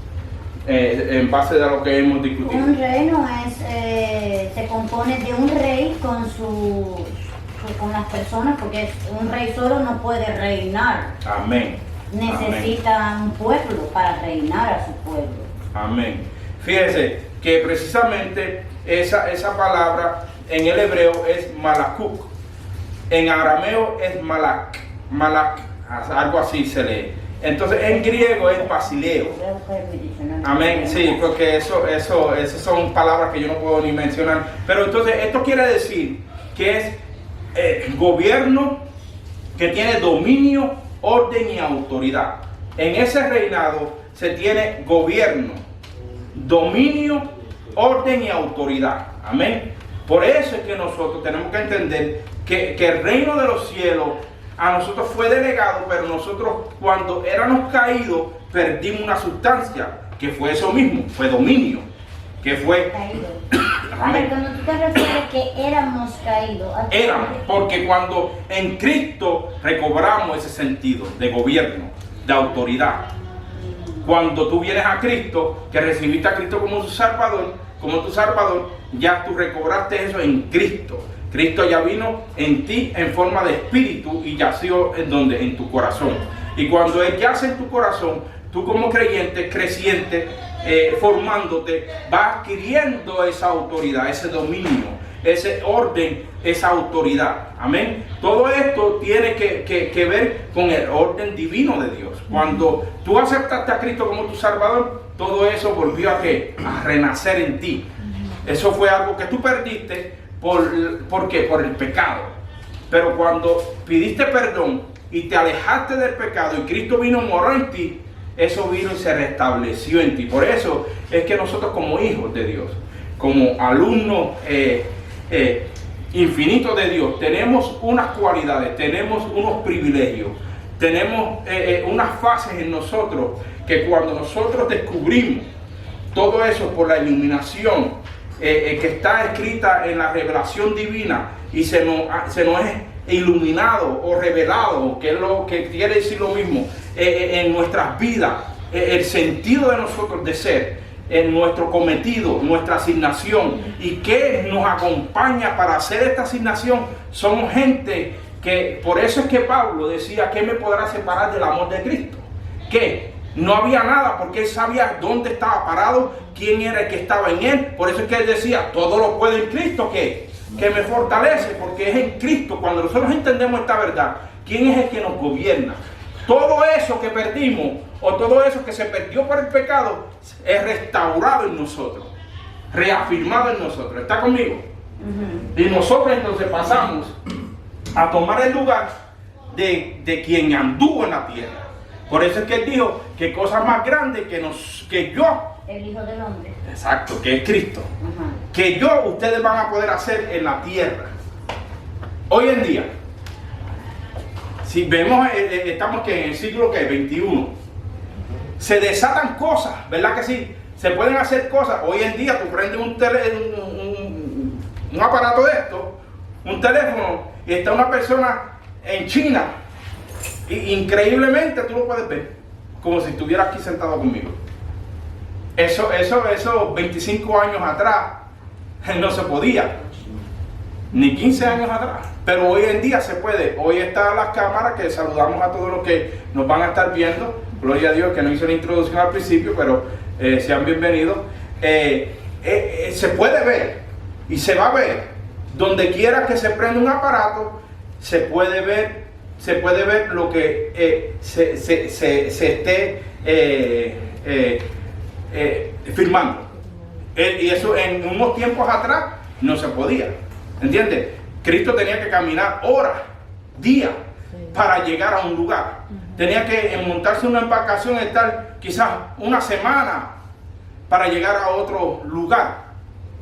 [SPEAKER 1] En base a lo que hemos discutido.
[SPEAKER 2] Un reino se compone de un rey con las personas, porque un rey solo no puede reinar.
[SPEAKER 1] Amén.
[SPEAKER 2] Necesita un pueblo para reinar a su pueblo.
[SPEAKER 1] Amén. Fíjense que precisamente esa palabra en el hebreo es malakuk. En arameo es malak. Malak, algo así se lee. Entonces en griego es basileo. Amén, sí, porque esas son palabras que yo no puedo ni mencionar. Pero entonces esto quiere decir que es gobierno que tiene dominio, orden y autoridad. En ese reinado se tiene gobierno, dominio, orden y autoridad. Amén. Por eso es que nosotros tenemos que entender que el reino de los cielos a nosotros fue delegado, pero nosotros cuando éramos caídos perdimos una sustancia, que fue eso mismo, fue dominio, que fue...
[SPEAKER 2] Caído. A ver, cuando tú te refieres que éramos caídos.
[SPEAKER 1] Éramos, porque cuando en Cristo recobramos ese sentido de gobierno, de autoridad. Cuando tú vienes a Cristo, que recibiste a Cristo como tu Salvador, ya tú recobraste eso en Cristo. Cristo ya vino en ti en forma de espíritu y yació en tu corazón. Y cuando Él yace en tu corazón, tú como creyente, creciente, formándote, vas adquiriendo esa autoridad, ese dominio, ese orden, esa autoridad. Amén. Todo esto tiene que ver con el orden divino de Dios. Cuando tú aceptaste a Cristo como tu Salvador, todo eso volvió a renacer en ti. Eso fue algo que tú perdiste. ¿Por qué? Por el pecado. Pero cuando pidiste perdón y te alejaste del pecado y Cristo vino y moró en ti, eso vino y se restableció en ti. Por eso es que nosotros como hijos de Dios, como alumnos infinitos de Dios, tenemos unas cualidades, tenemos unos privilegios, tenemos unas fases en nosotros que cuando nosotros descubrimos todo eso por la iluminación que está escrita en la revelación divina y se nos es iluminado o revelado, que es lo que quiere decir lo mismo, en nuestras vidas, el sentido de nosotros de ser, en nuestro cometido, nuestra asignación y que nos acompaña para hacer esta asignación. Somos gente que, por eso es que Pablo decía, ¿qué me podrá separar del amor de Cristo? ¿Qué? No había nada, porque él sabía dónde estaba parado, quién era el que estaba en él. Por eso es que él decía, todo lo puedo en Cristo que me fortalece, porque es en Cristo. Cuando nosotros entendemos esta verdad, ¿quién es el que nos gobierna? Todo eso que perdimos, o todo eso que se perdió por el pecado, es restaurado en nosotros, reafirmado en nosotros. ¿Está conmigo? Y nosotros entonces pasamos a tomar el lugar de quien anduvo en la tierra. Por eso es que él dijo que cosas más grandes que yo,
[SPEAKER 2] el Hijo del Hombre,
[SPEAKER 1] exacto, que es Cristo, que ustedes van a poder hacer en la tierra. Hoy en día, si vemos, estamos en el siglo XXI, se desatan cosas, ¿verdad que sí? Se pueden hacer cosas. Hoy en día tú prendes un aparato de esto, un teléfono, y está una persona en China, y increíblemente tú lo puedes ver, como si estuviera aquí sentado conmigo. Eso 25 años atrás no se podía, ni 15 años atrás, pero hoy en día se puede. Hoy están las cámaras que saludamos a todos los que nos van a estar viendo. Gloria a Dios que no hice la introducción al principio, pero sean bienvenidos. Se puede ver y se va a ver. Donde quiera que se prenda un aparato, se puede ver lo que se esté filmando. Y eso en unos tiempos atrás no se podía. ¿Entiendes? Cristo tenía que caminar horas, días, para llegar a un lugar. Tenía que montarse una embarcación y estar quizás una semana para llegar a otro lugar.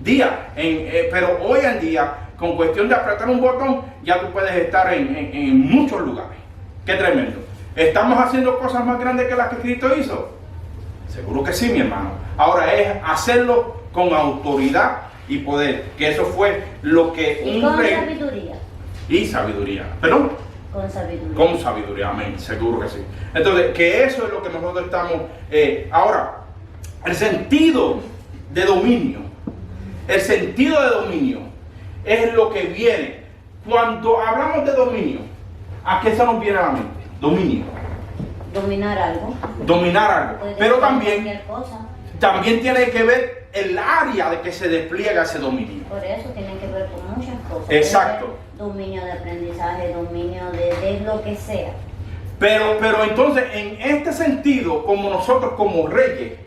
[SPEAKER 1] Pero hoy en día, con cuestión de apretar un botón, ya tú puedes estar en muchos lugares. ¡Qué tremendo! ¿Estamos haciendo cosas más grandes que las que Cristo hizo? Seguro que sí, mi hermano. Ahora es hacerlo con autoridad y poder, que eso fue lo que
[SPEAKER 2] Y
[SPEAKER 1] un
[SPEAKER 2] con
[SPEAKER 1] rey...
[SPEAKER 2] sabiduría.
[SPEAKER 1] Y sabiduría. ¿Perdón?
[SPEAKER 2] Con sabiduría.
[SPEAKER 1] Con sabiduría, amén, seguro que sí. Entonces, que eso es lo que nosotros estamos... ahora, el sentido de dominio. El sentido de dominio es lo que viene. Cuando hablamos de dominio, ¿a qué se nos viene a la mente? Dominio.
[SPEAKER 2] Dominar algo.
[SPEAKER 1] Dominar algo.
[SPEAKER 2] Puede
[SPEAKER 1] Pero
[SPEAKER 2] ser
[SPEAKER 1] también
[SPEAKER 2] cualquier cosa.
[SPEAKER 1] tiene que ver el área de que se despliega ese dominio.
[SPEAKER 2] Por eso tienen que ver con muchas cosas.
[SPEAKER 1] Exacto.
[SPEAKER 2] Puede ser dominio de aprendizaje, dominio de lo que sea.
[SPEAKER 1] Pero entonces, en este sentido, como nosotros como reyes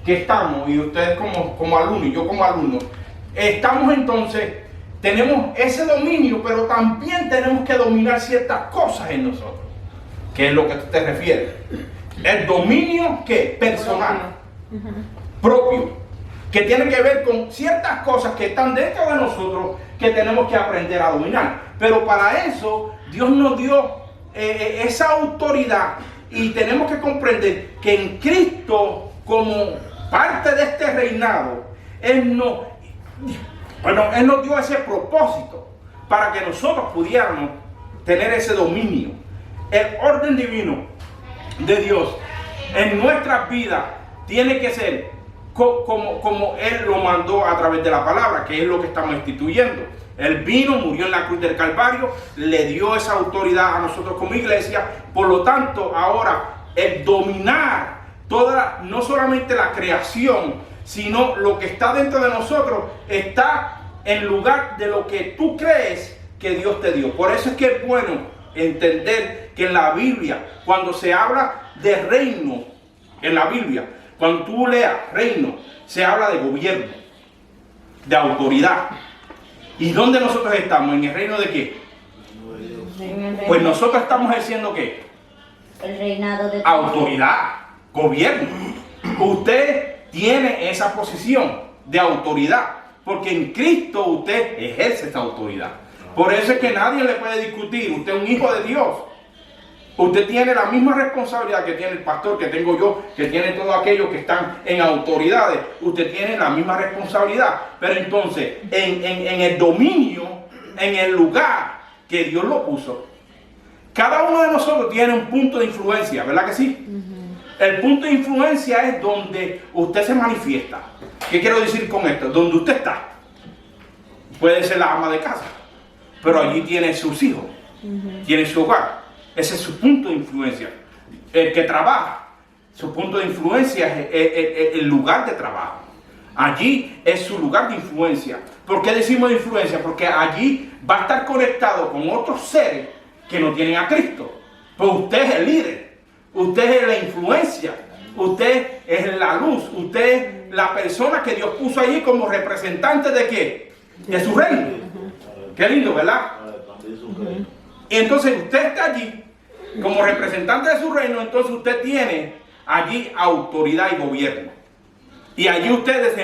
[SPEAKER 1] que estamos, y ustedes como alumnos, y yo como alumno, estamos entonces, tenemos ese dominio, pero también tenemos que dominar ciertas cosas en nosotros. ¿Qué es lo que tú te refieres? El dominio, ¿qué? Personal, propio, que tiene que ver con ciertas cosas que están dentro de nosotros que tenemos que aprender a dominar. Pero para eso, Dios nos dio esa autoridad y tenemos que comprender que en Cristo, como parte de este reinado, Él nos dio ese propósito para que nosotros pudiéramos tener ese dominio. El orden divino de Dios en nuestras vidas tiene que ser como Él lo mandó a través de la palabra, que es lo que estamos instituyendo. Él vino, murió en la cruz del Calvario, le dio esa autoridad a nosotros como iglesia. Por lo tanto, ahora el dominar toda, no solamente la creación, sino lo que está dentro de nosotros, está en lugar de lo que tú crees que Dios te dio. Por eso es que es bueno entender que en la Biblia, cuando se habla de reino, en la Biblia, cuando tú leas reino, se habla de gobierno, de autoridad. ¿Y dónde nosotros estamos? ¿En el reino de qué? Pues nosotros estamos ejerciendo ¿qué?
[SPEAKER 2] El reinado de
[SPEAKER 1] Autoridad, gobierno. Usted tiene esa posición de autoridad, porque en Cristo usted ejerce esa autoridad. Por eso es que nadie le puede discutir. Usted es un hijo de Dios. Usted tiene la misma responsabilidad que tiene el pastor, que tengo yo, que tiene todos aquellos que están en autoridades. Usted tiene la misma responsabilidad. Pero entonces, en el dominio, en el lugar que Dios lo puso, cada uno de nosotros tiene un punto de influencia, ¿verdad que sí? El punto de influencia es donde usted se manifiesta. ¿Qué quiero decir con esto? Donde usted está. Puede ser la ama de casa, pero allí tiene sus hijos, tiene su hogar. Ese es su punto de influencia. El que trabaja, su punto de influencia es el lugar de trabajo. Allí es su lugar de influencia. ¿Por qué decimos de influencia? Porque allí va a estar conectado con otros seres que no tienen a Cristo. Pues usted es el líder, usted es la influencia, usted es la luz, usted es la persona que Dios puso allí como representante de ¿qué? De su reino. Qué lindo, ¿verdad? Y entonces usted está allí como representante de su reino, entonces usted tiene allí autoridad y gobierno. Y allí usted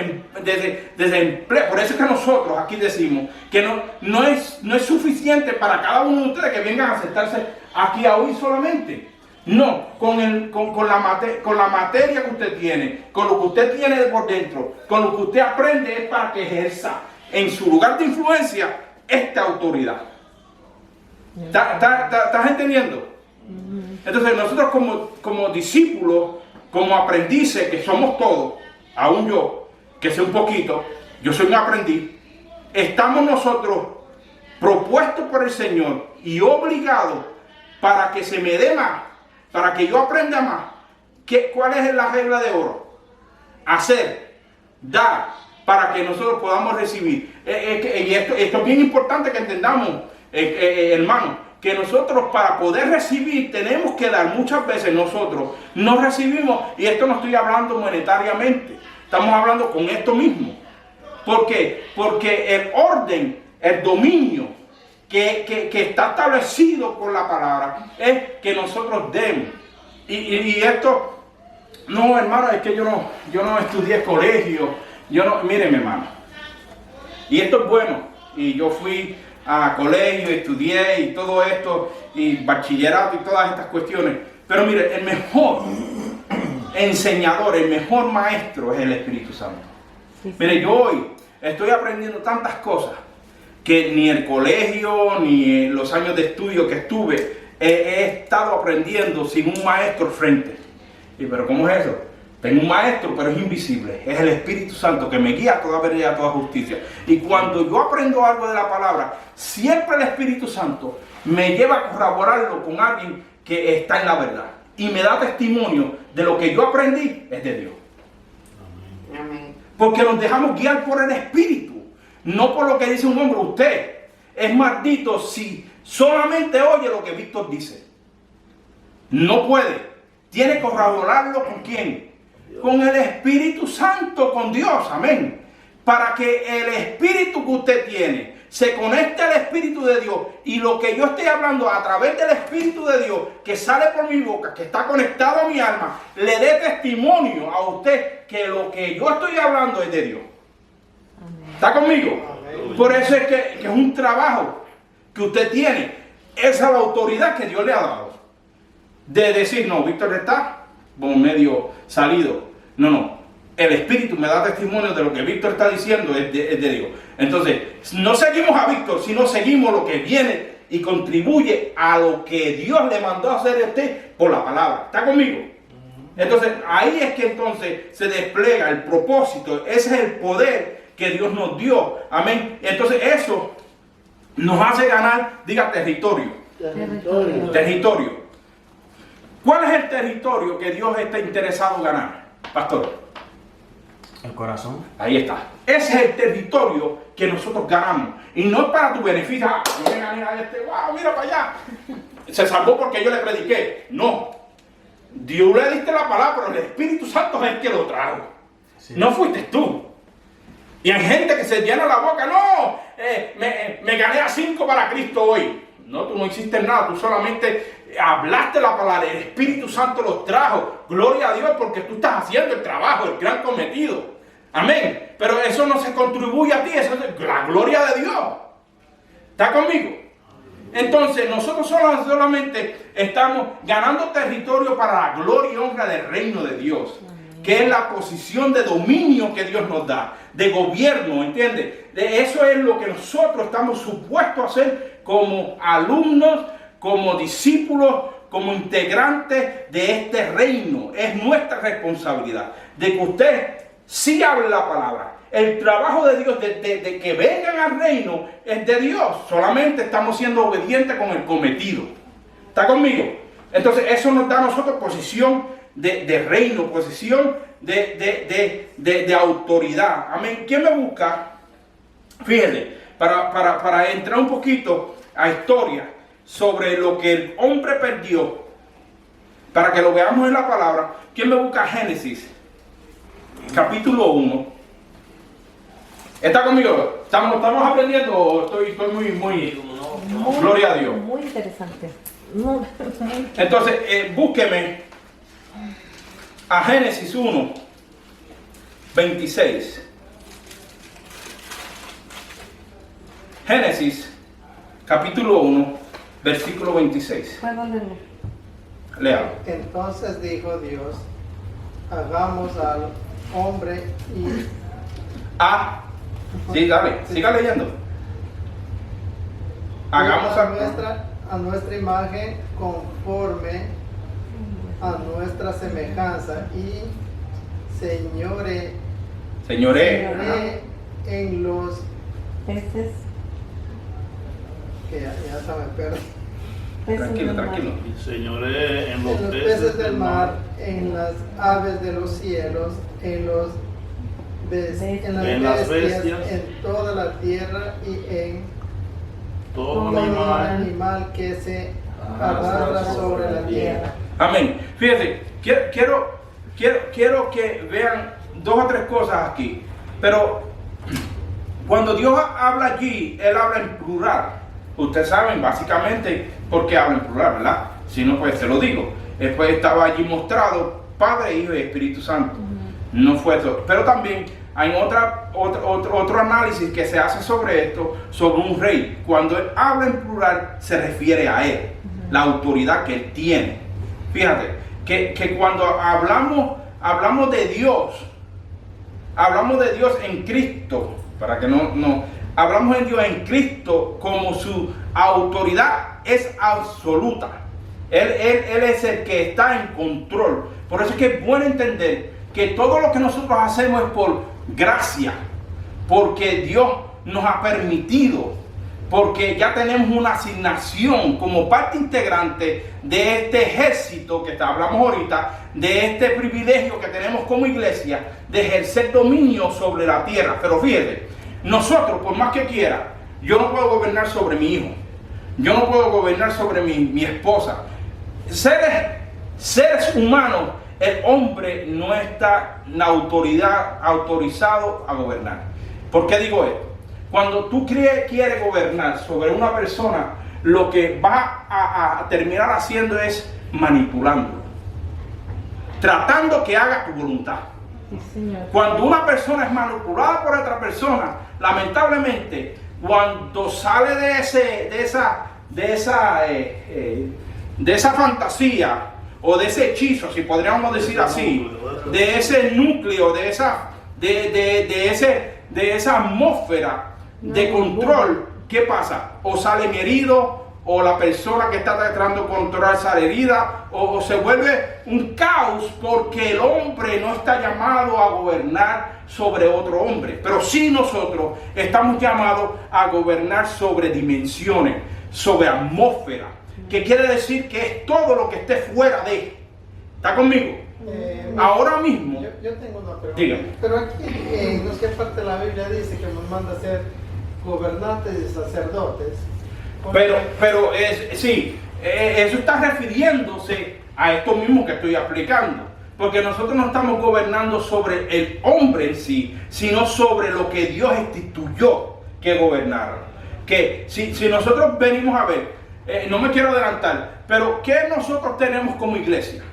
[SPEAKER 1] desemplea. Por eso es que nosotros aquí decimos que no es suficiente para cada uno de ustedes que vengan a sentarse aquí a oír solamente. No, con la materia que usted tiene, con lo que usted tiene por dentro, con lo que usted aprende, es para que ejerza en su lugar de influencia esta autoridad. ¿Estás entendiendo? Entonces nosotros como discípulos, como aprendices que somos todos, aún yo, que sé un poquito, yo soy un aprendiz, estamos nosotros propuestos por el Señor y obligados para que se me dé más, para que yo aprenda más. ¿Cuál es la regla de oro? Hacer, dar, para que nosotros podamos recibir. Y esto es bien importante que entendamos, hermanos, que nosotros para poder recibir tenemos que dar. Muchas veces nosotros no recibimos, y esto no estoy hablando monetariamente, estamos hablando con esto mismo. ¿Por qué? Porque el orden, el dominio que está establecido por la palabra es que nosotros demos. Y esto No, hermano, es que yo no estudié colegio. Míreme, hermano. Y esto es bueno. Y yo fui a colegio, estudié y todo esto, y bachillerato y todas estas cuestiones. Pero mire, el mejor enseñador, el mejor maestro es el Espíritu Santo. Mire, yo hoy estoy aprendiendo tantas cosas que ni el colegio, ni los años de estudio que estuve, he estado aprendiendo sin un maestro frente. Y pero ¿cómo es eso? Tengo un maestro, pero es invisible. Es el Espíritu Santo que me guía a toda verdad y a toda justicia. Y cuando yo aprendo algo de la palabra, siempre el Espíritu Santo me lleva a corroborarlo con alguien que está en la verdad. Y me da testimonio de lo que yo aprendí es de Dios.
[SPEAKER 4] Amén.
[SPEAKER 1] Porque nos dejamos guiar por el Espíritu, no por lo que dice un hombre. Usted es maldito si solamente oye lo que Víctor dice. No puede. Tiene que corroborarlo con quién. Con el Espíritu Santo, con Dios, amén. Para que el Espíritu que usted tiene se conecte al Espíritu de Dios y lo que yo estoy hablando a través del Espíritu de Dios que sale por mi boca, que está conectado a mi alma, le dé testimonio a usted que lo que yo estoy hablando es de Dios. Amén. ¿Está conmigo? Amén. Por eso es que es un trabajo que usted tiene. Esa es la autoridad que Dios le ha dado. De decir, no, Víctor está como medio salido. No. El Espíritu me da testimonio de lo que Víctor está diciendo, es de Dios. Entonces, no seguimos a Víctor, sino seguimos lo que viene y contribuye a lo que Dios le mandó a hacer a usted por la palabra. ¿Está conmigo? Entonces, ahí es que entonces se despliega el propósito. Ese es el poder que Dios nos dio. Amén. Entonces, eso nos hace ganar, diga, territorio. Territorio. ¿Cuál es el territorio que Dios está interesado en ganar, pastor?
[SPEAKER 3] El corazón.
[SPEAKER 1] Ahí está. Ese es el territorio que nosotros ganamos. Y no es para tu beneficio. Ah, yo me gané a este. ¡Wow! Mira para allá. Se salvó porque yo le prediqué. No. Dios le diste la palabra, pero el Espíritu Santo es el que lo trajo. Sí. No fuiste tú. Y hay gente que se llena la boca. No, me gané a 5 para Cristo hoy. No, tú no hiciste nada. Tú solamente hablaste la palabra. El Espíritu Santo los trajo. Gloria a Dios porque tú estás haciendo el trabajo, el gran cometido. Amén. Pero eso no se contribuye a ti. Eso es la gloria de Dios. ¿Está conmigo? Entonces nosotros solamente estamos ganando territorio para la gloria y honra del reino de Dios. Que es la posición de dominio que Dios nos da. De gobierno, ¿entiendes? Eso es lo que nosotros estamos supuestos a hacer como alumnos, como discípulos, como integrantes de este reino. Es nuestra responsabilidad de que usted sí hable la palabra. El trabajo de Dios de que vengan al reino es de Dios. Solamente estamos siendo obedientes con el cometido. ¿Está conmigo? Entonces eso nos da a nosotros posición de reino, posición de autoridad. Amén. ¿Quién me busca? Fíjense, para entrar un poquito a historia sobre lo que el hombre perdió, para que lo veamos en la palabra. ¿Quién me busca? Génesis, capítulo 1. ¿Está conmigo? ¿Estamos aprendiendo? Estoy muy gloria a Dios.
[SPEAKER 6] Muy interesante.
[SPEAKER 1] Entonces, búsqueme a Génesis 1, 26. Génesis, capítulo 1, versículo 26.
[SPEAKER 6] ¿Puedo leerlo?
[SPEAKER 1] Léalo.
[SPEAKER 5] Entonces dijo Dios, hagamos al hombre y...
[SPEAKER 1] Sí, dale, siga leyendo. Hagamos
[SPEAKER 5] a nuestra imagen, conforme a nuestra semejanza, y señore en los
[SPEAKER 6] peces.
[SPEAKER 5] Que ya se me perdí.
[SPEAKER 1] Tranquilo.
[SPEAKER 7] Señoré en los
[SPEAKER 5] peces del mar, en las aves de los cielos, en las bestias, en toda la tierra y en todo animal que se arrastra sobre la tierra.
[SPEAKER 1] Amén. Fíjense, quiero que vean 2 o 3 cosas aquí. Pero cuando Dios habla allí, Él habla en plural. Ustedes saben básicamente por qué habla en plural, ¿verdad? Si no, pues se lo digo. Después estaba allí mostrado Padre, Hijo y Espíritu Santo. No fue todo. Pero también hay otro análisis que se hace sobre esto, sobre un rey. Cuando él habla en plural, se refiere a él, la autoridad que él tiene. Fíjate, que cuando hablamos de Dios en Cristo, para que no hablamos de Dios en Cristo como su autoridad es absoluta. Él es el que está en control. Por eso es que es bueno entender que todo lo que nosotros hacemos es por gracia, porque Dios nos ha permitido, porque ya tenemos una asignación como parte integrante de este ejército que hablamos ahorita, de este privilegio que tenemos como iglesia de ejercer dominio sobre la tierra. Pero fíjate, nosotros, por más que quiera, yo no puedo gobernar sobre mi hijo, yo no puedo gobernar sobre mi esposa. Seres humanos, el hombre no está en autorizado a gobernar. ¿Por qué digo esto? Cuando tú quieres gobernar sobre una persona, lo que va a terminar haciendo es manipulando, tratando que haga tu voluntad.
[SPEAKER 6] Sí, señor.
[SPEAKER 1] Cuando una persona es manipulada por otra persona, lamentablemente, cuando sale de esa fantasía o de ese hechizo, si podríamos decir así, de ese núcleo, de esa atmósfera de control, ¿qué pasa? O sale herido, o la persona que está tratando de controlar sale herida, o se vuelve un caos porque el hombre no está llamado a gobernar sobre otro hombre. Pero sí nosotros estamos llamados a gobernar sobre dimensiones, sobre atmósfera, que quiere decir que es todo lo que esté fuera de. ¿Está conmigo? Ahora mismo.
[SPEAKER 5] Yo tengo una pregunta.
[SPEAKER 1] Dígame.
[SPEAKER 5] Pero aquí, no sé qué parte de la Biblia dice que nos manda a ser gobernantes y sacerdotes.
[SPEAKER 1] Pero sí, eso está refiriéndose a esto mismo que estoy aplicando. Porque nosotros no estamos gobernando sobre el hombre en sí, sino sobre lo que Dios instituyó que gobernara. Que si nosotros venimos a ver, no me quiero adelantar, pero ¿qué nosotros tenemos como iglesia?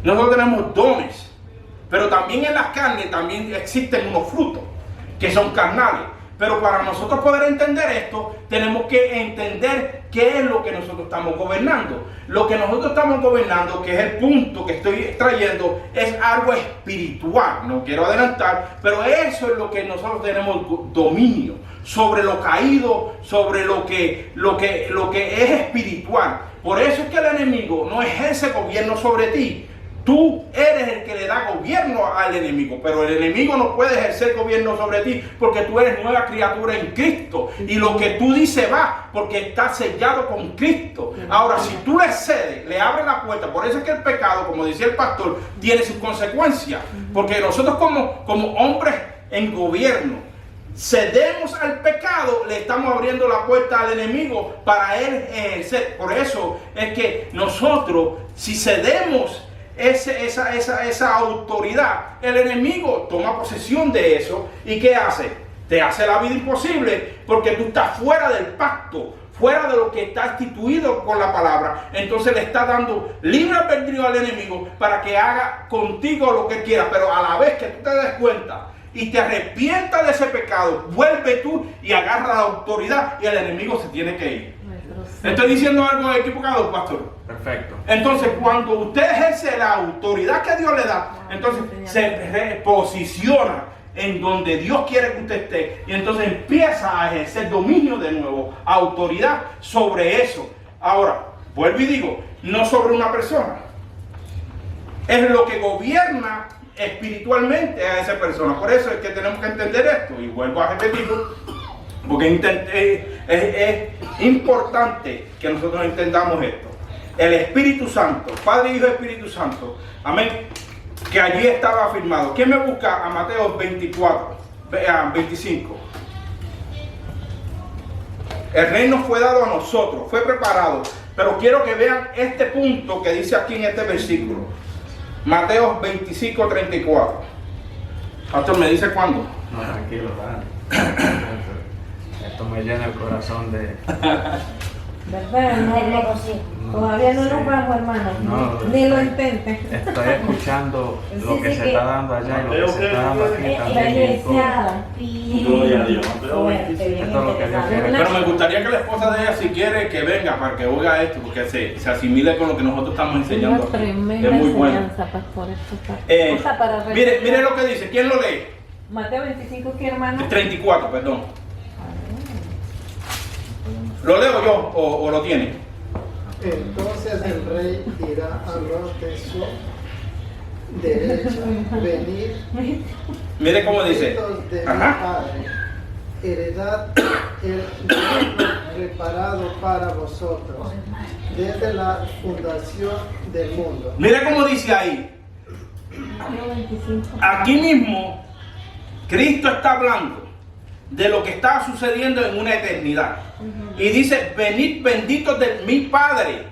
[SPEAKER 1] Nosotros tenemos dones, pero también en las carnes también existen unos frutos que son carnales. Pero para nosotros poder entender esto, tenemos que entender qué es lo que nosotros estamos gobernando. Lo que nosotros estamos gobernando, que es el punto que estoy trayendo, es algo espiritual. No quiero adelantar, pero eso es lo que nosotros tenemos dominio sobre lo caído, sobre lo que es espiritual. Por eso es que el enemigo no ejerce gobierno sobre ti. Tú eres el que le da gobierno al enemigo, pero el enemigo no puede ejercer gobierno sobre ti porque tú eres nueva criatura en Cristo. Y lo que tú dices va porque está sellado con Cristo. Ahora, si tú le cedes, le abres la puerta, por eso es que el pecado, como decía el pastor, tiene sus consecuencias. Porque nosotros como hombres en gobierno, cedemos al pecado, le estamos abriendo la puerta al enemigo para él ejercer. Por eso es que nosotros, si cedemos esa autoridad, el enemigo toma posesión de eso. ¿Y qué hace? Te hace la vida imposible porque tú estás fuera del pacto, fuera de lo que está instituido con la palabra. Entonces le está dando libre albedrío al enemigo para que haga contigo lo que quiera. Pero a la vez que tú te des cuenta y te arrepientas de ese pecado, vuelve tú y agarra la autoridad y el enemigo se tiene que ir. ¿Estoy diciendo algo equivocado, pastor?
[SPEAKER 3] Perfecto.
[SPEAKER 1] Entonces, cuando usted ejerce la autoridad que Dios le da, entonces se reposiciona en donde Dios quiere que usted esté y entonces empieza a ejercer dominio de nuevo, autoridad sobre eso. Ahora, vuelvo y digo, no sobre una persona. Es lo que gobierna espiritualmente a esa persona. Por eso es que tenemos que entender esto. Y vuelvo a repetirlo, porque es importante que nosotros entendamos esto. El Espíritu Santo, Padre, Hijo y Espíritu Santo, amén, que allí estaba afirmado. ¿Quién me busca a Mateo 25? El reino fue dado a nosotros, fue preparado. Pero quiero que vean este punto que dice aquí en este versículo. Mateo 25, 34. Pastor, ¿me dice cuándo?
[SPEAKER 3] No, tranquilo, Dan. Esto me llena el corazón
[SPEAKER 6] ¿Verdad?
[SPEAKER 2] el
[SPEAKER 6] No,
[SPEAKER 2] negocio.
[SPEAKER 6] todavía no nos vamos, hermano.
[SPEAKER 3] No.
[SPEAKER 6] Ni lo intenten.
[SPEAKER 3] Estoy escuchando lo
[SPEAKER 2] Sí,
[SPEAKER 3] que
[SPEAKER 2] sí,
[SPEAKER 3] se
[SPEAKER 2] que-
[SPEAKER 3] está dando allá y lo que se está dando aquí
[SPEAKER 6] La
[SPEAKER 3] también.
[SPEAKER 6] iglesia.
[SPEAKER 7] Gloria a Dios.
[SPEAKER 2] Fuerte, bien
[SPEAKER 3] Esto es lo que Dios
[SPEAKER 2] interesante.
[SPEAKER 3] quiere.
[SPEAKER 1] Pero me gustaría que la esposa de ella, si quiere, que venga para que oiga esto, porque se asimile con lo que nosotros estamos enseñando.
[SPEAKER 6] Una
[SPEAKER 1] aquí.
[SPEAKER 6] tremenda
[SPEAKER 1] Es muy bueno.
[SPEAKER 6] enseñanza, pastor. Esto está- cosa para
[SPEAKER 1] Mire lo que dice. ¿Quién lo lee?
[SPEAKER 6] Mateo 25, ¿qué, hermano?
[SPEAKER 1] 34, perdón. ¿Lo leo yo o lo tiene?
[SPEAKER 5] Entonces el rey dirá a los de su derecha, venid,
[SPEAKER 1] Mire cómo dice.
[SPEAKER 5] hijos de mi
[SPEAKER 1] Ajá.
[SPEAKER 5] padre, heredad el reino preparado para vosotros desde la fundación del mundo.
[SPEAKER 1] Mire cómo dice ahí.
[SPEAKER 6] Mateo 25.
[SPEAKER 1] Aquí mismo, Cristo está hablando de lo que está sucediendo en una eternidad. Y dice, venid benditos de mi Padre,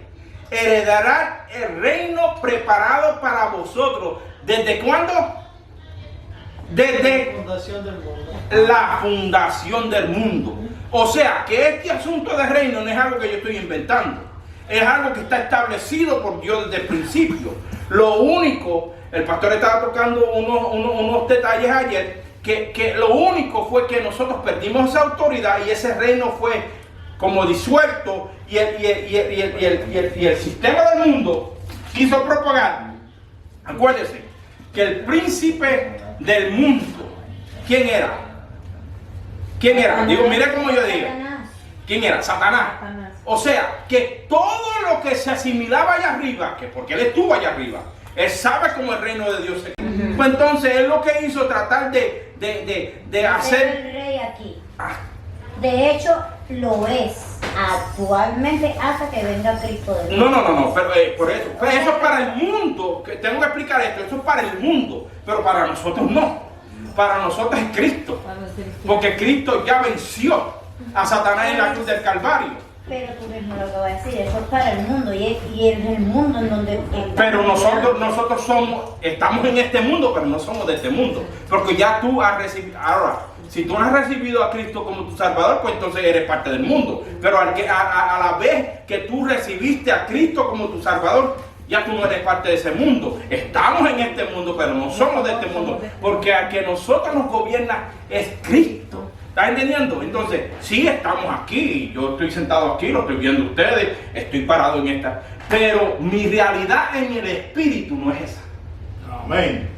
[SPEAKER 1] heredarán el reino preparado para vosotros. ¿Desde cuándo? Desde
[SPEAKER 5] Fundación del mundo.
[SPEAKER 1] la fundación del mundo. O sea, que este asunto de reino no es algo que yo estoy inventando. Es algo que está establecido por Dios desde el principio. Lo único, el pastor estaba tocando unos detalles ayer, que lo único fue que nosotros perdimos esa autoridad y ese reino fue como disuelto y el sistema del mundo quiso propagar. Acuérdense que el príncipe del mundo, ¿quién era? ¿Quién era? Digo, mire como yo digo.
[SPEAKER 2] Satanás.
[SPEAKER 1] ¿Quién era? Satanás.
[SPEAKER 6] Satanás.
[SPEAKER 1] O sea, que todo lo que se asimilaba allá arriba, que porque él estuvo allá arriba, él sabe cómo el reino de Dios se... Pues entonces él lo que hizo tratar de
[SPEAKER 2] Ser
[SPEAKER 1] hacer...
[SPEAKER 2] el rey aquí.
[SPEAKER 1] Ah,
[SPEAKER 2] De hecho, lo es actualmente hasta que venga Cristo de
[SPEAKER 1] no,
[SPEAKER 2] nuevo.
[SPEAKER 1] pero por eso. Pero eso es para el mundo, que tengo que explicar esto, eso es para el mundo, pero para nosotros no. Para nosotros es Cristo,
[SPEAKER 6] Para los cristianos.
[SPEAKER 1] porque Cristo ya venció a Satanás en la cruz del Calvario.
[SPEAKER 2] Pero tú mismo lo que vas a decir, eso es para el mundo y es el mundo en donde...
[SPEAKER 1] Pero nosotros estamos en este mundo, pero no somos de este mundo. Porque ya tú has recibido, ahora, si tú no has recibido a Cristo como tu Salvador, pues entonces eres parte del mundo. Pero a la vez que tú recibiste a Cristo como tu Salvador, ya tú no eres parte de ese mundo. Estamos en este mundo, pero no somos de este mundo. Porque al que nosotros nos gobierna es Cristo. ¿Estás entendiendo? Entonces, sí estamos aquí, yo estoy sentado aquí, lo estoy viendo ustedes, estoy parado en esta, pero mi realidad en el espíritu no es esa.
[SPEAKER 7] Amén.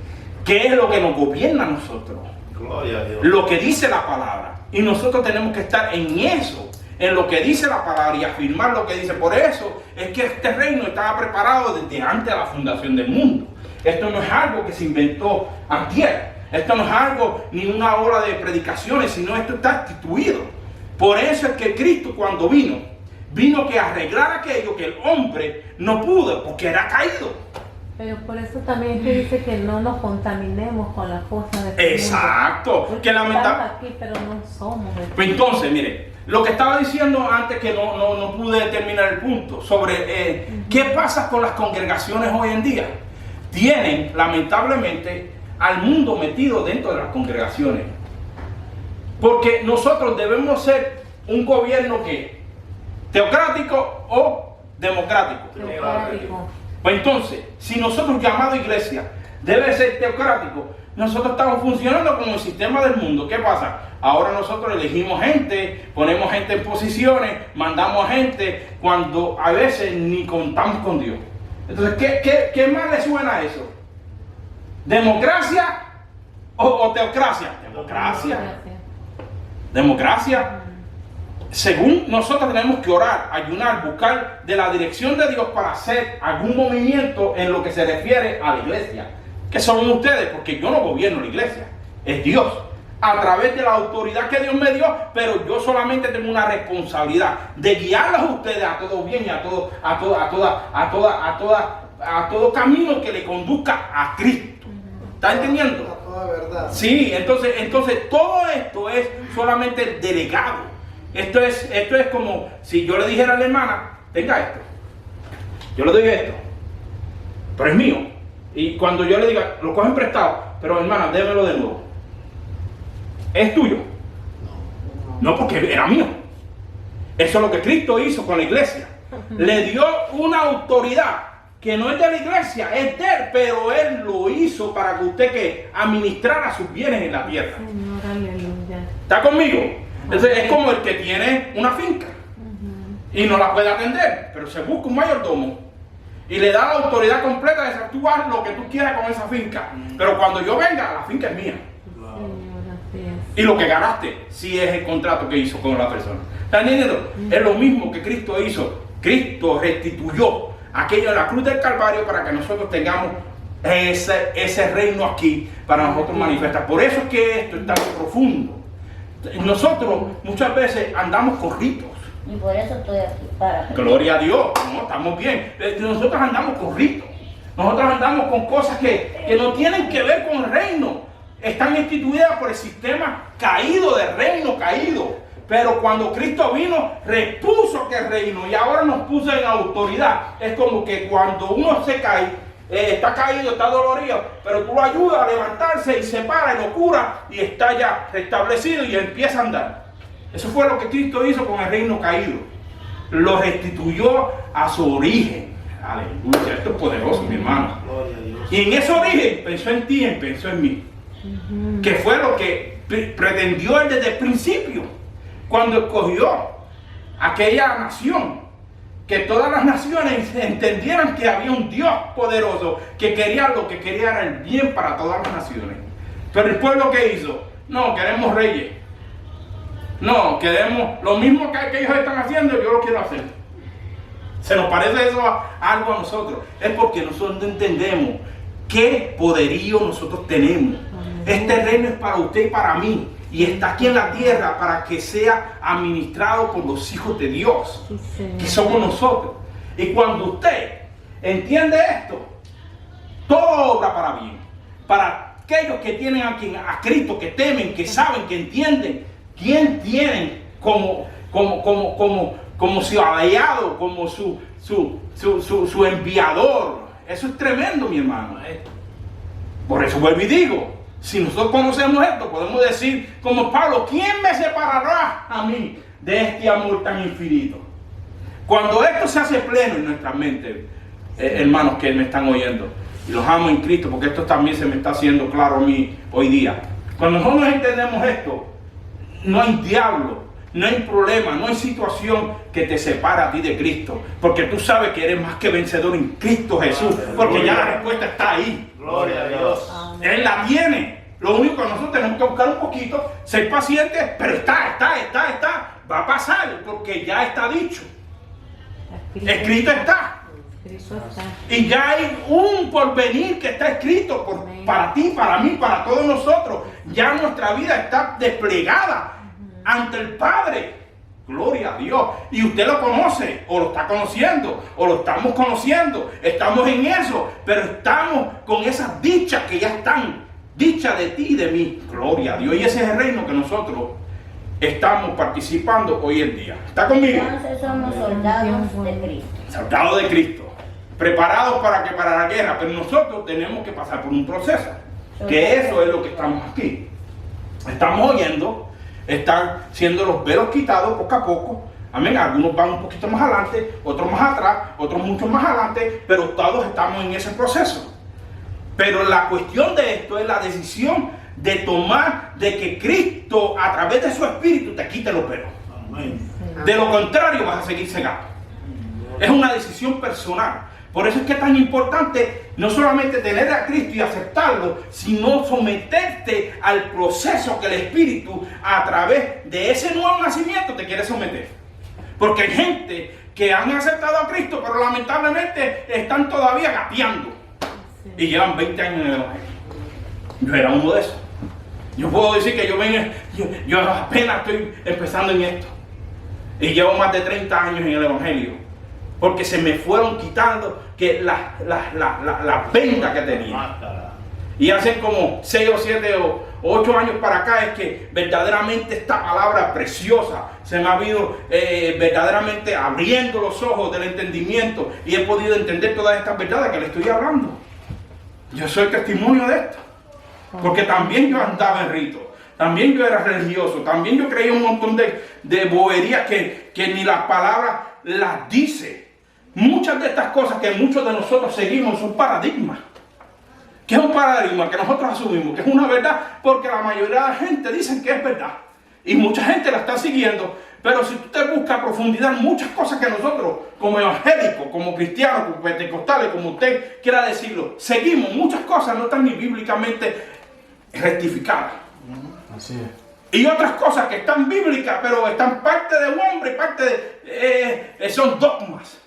[SPEAKER 1] ¿Qué es lo que nos gobierna a nosotros?
[SPEAKER 7] Gloria a Dios.
[SPEAKER 1] Lo que dice la palabra. Y nosotros tenemos que estar en eso, en lo que dice la palabra y afirmar lo que dice. Por eso es que este reino estaba preparado desde antes de la fundación del mundo. Esto no es algo que se inventó antier. Esto no es algo, ni una hora de predicaciones, sino esto está instituido. Por eso es que Cristo cuando vino que arreglar aquello que el hombre no pudo, porque era caído.
[SPEAKER 6] Pero por eso también es que dice que no nos contaminemos con las cosas de este
[SPEAKER 1] Exacto.
[SPEAKER 6] mundo. Porque
[SPEAKER 1] Que lamentable.
[SPEAKER 6] estamos aquí, pero no somos.
[SPEAKER 1] Pues entonces, mire, lo que estaba diciendo antes que no pude terminar el punto, sobre qué pasa con las congregaciones hoy en día. Tienen, lamentablemente, al mundo metido dentro de las congregaciones. Porque nosotros debemos ser un gobierno que teocrático o democrático.
[SPEAKER 6] Teocrático.
[SPEAKER 1] Pues entonces, si nosotros llamado iglesia debe ser teocrático, nosotros estamos funcionando como el sistema del mundo. ¿Qué pasa? Ahora nosotros elegimos gente, ponemos gente en posiciones, mandamos gente, cuando a veces ni contamos con Dios. Entonces, ¿qué más le suena a eso? ¿Democracia o teocracia? Democracia. Democracia. Según nosotros tenemos que orar, ayunar, buscar de la dirección de Dios para hacer algún movimiento en lo que se refiere a la iglesia. Que son ustedes, porque yo no gobierno la iglesia, es Dios. A través de la autoridad que Dios me dio, pero yo solamente tengo una responsabilidad de guiarlos a ustedes a todo bien y a todo camino que le conduzca a Cristo. ¿Está entendiendo?
[SPEAKER 5] A toda verdad.
[SPEAKER 1] Sí, entonces todo esto es solamente delegado. Esto es como si yo le dijera a la hermana, tenga esto. Yo le doy esto, pero es mío. Y cuando yo le diga, lo cogen prestado, pero hermana, démelo de nuevo. ¿Es tuyo? No, porque era mío. Eso es lo que Cristo hizo con la iglesia. Le dio una autoridad que no es de la iglesia, es de Él, pero Él lo hizo para que usted que administrara sus bienes en la tierra.
[SPEAKER 6] Señor, aleluya.
[SPEAKER 1] ¿Está conmigo? Entonces es como el que tiene una finca y no la puede atender, pero se busca un mayordomo y le da la autoridad completa de decir, tú haz lo que tú quieras con esa finca, pero cuando yo venga, la finca es mía.
[SPEAKER 6] Señor, así es.
[SPEAKER 1] Y lo que ganaste, sí es el contrato que hizo con la persona. ¿Están entendiendo? Es lo mismo que Cristo hizo. Cristo restituyó aquello en la cruz del Calvario para que nosotros tengamos ese reino aquí para nosotros manifestar. Por eso es que esto es tan profundo. Nosotros muchas veces andamos con ritos.
[SPEAKER 2] Y por eso estoy aquí, para.
[SPEAKER 1] Gloria a Dios, no, estamos bien. Nosotros andamos con ritos. Nosotros andamos con cosas que no tienen que ver con el reino. Están instituidas por el sistema caído, del reino caído. Pero cuando Cristo vino, repuso aquel reino y ahora nos puso en autoridad. Es como que cuando uno se cae, está caído, está dolorido, pero tú lo ayudas a levantarse y se para y lo cura y está ya restablecido y empieza a andar. Eso fue lo que Cristo hizo con el reino caído. Lo restituyó a su origen. Aleluya, esto es poderoso, mi hermano.
[SPEAKER 7] Gloria a Dios.
[SPEAKER 1] Y en ese origen pensó en ti y pensó en mí. Que fue lo que pretendió él desde el principio. Cuando escogió aquella nación, que todas las naciones entendieran que había un Dios poderoso que quería lo que quería era el bien para todas las naciones. Pero el pueblo, ¿qué hizo? No, queremos reyes. No, queremos lo mismo que ellos están haciendo, yo lo quiero hacer. ¿Se nos parece eso a algo a nosotros? Es porque nosotros entendemos qué poderío nosotros tenemos. Este reino es para usted y para mí. Y está aquí en la tierra para que sea administrado por los hijos de Dios, que somos nosotros. Y cuando usted entiende esto, todo obra para bien. Para aquellos que tienen a Cristo, que temen, que saben, que entienden quién tienen como su aliado, como su enviador. Eso es tremendo, mi hermano. Por eso vuelvo y digo, si nosotros conocemos esto, podemos decir como Pablo, ¿quién me separará a mí de este amor tan infinito? Cuando esto se hace pleno en nuestra mente, hermanos que me están oyendo, y los amo en Cristo, porque esto también se me está haciendo claro a mí hoy día. Cuando nosotros entendemos esto, no hay diablo, no hay problema, no hay situación que te separe a ti de Cristo, porque tú sabes que eres más que vencedor en Cristo Jesús, porque ya la respuesta está ahí.
[SPEAKER 7] Gloria a Dios.
[SPEAKER 1] Él la tiene. Lo único que nosotros tenemos que buscar un poquito, ser pacientes, pero está. Va a pasar, porque ya está dicho. Escrito está. Y ya hay un porvenir que está escrito para ti, para mí, para todos nosotros. Ya nuestra vida está desplegada ante el Padre. Gloria a Dios. Y usted lo conoce, o lo está conociendo, o lo estamos conociendo. Estamos en eso, pero estamos con esas dichas que ya están, dichas de ti y de mí. Gloria a Dios. Y ese es el reino que nosotros estamos participando hoy en día. ¿Está conmigo?
[SPEAKER 2] Entonces somos soldados de Cristo.
[SPEAKER 1] Soldados de Cristo. Preparados para la guerra, pero nosotros tenemos que pasar por un proceso. Que eso es lo que estamos aquí. Estamos oyendo. Están siendo los velos quitados poco a poco. Amén. Algunos van un poquito más adelante, otros más atrás, otros mucho más adelante, pero todos estamos en ese proceso. Pero la cuestión de esto es la decisión de tomar de que Cristo, a través de su Espíritu, te quite los velos.
[SPEAKER 7] Amén.
[SPEAKER 1] De lo contrario, vas a seguir cegado. Es una decisión personal. Por eso es que es tan importante no solamente tener a Cristo y aceptarlo, sino someterte al proceso que el Espíritu, a través de ese nuevo nacimiento, te quiere someter. Porque hay gente que han aceptado a Cristo, pero lamentablemente están todavía gateando. Y llevan 20 años en el Evangelio. Yo era uno de esos. Yo puedo decir que yo apenas estoy empezando en esto. Y llevo más de 30 años en el Evangelio. Porque se me fueron quitando la venda que tenía. Y hace como 6 o 7 o 8 años para acá es que verdaderamente esta palabra preciosa se me ha ido verdaderamente abriendo los ojos del entendimiento y he podido entender todas estas verdades que le estoy hablando. Yo soy testimonio de esto. Porque también yo andaba en rito. También yo era religioso. También yo creía un montón de boberías que ni las palabras las dice. Muchas de estas cosas que muchos de nosotros seguimos son paradigmas. ¿Qué es un paradigma? Que nosotros asumimos que es una verdad porque la mayoría de la gente dice que es verdad. Y mucha gente la está siguiendo. Pero si usted busca a profundidad muchas cosas que nosotros, como evangélicos, como cristianos, como pentecostales, como usted quiera decirlo, seguimos, muchas cosas no están ni bíblicamente rectificadas.
[SPEAKER 3] Así es.
[SPEAKER 1] Y otras cosas que están bíblicas, pero están parte de un hombre, parte de... son dogmas.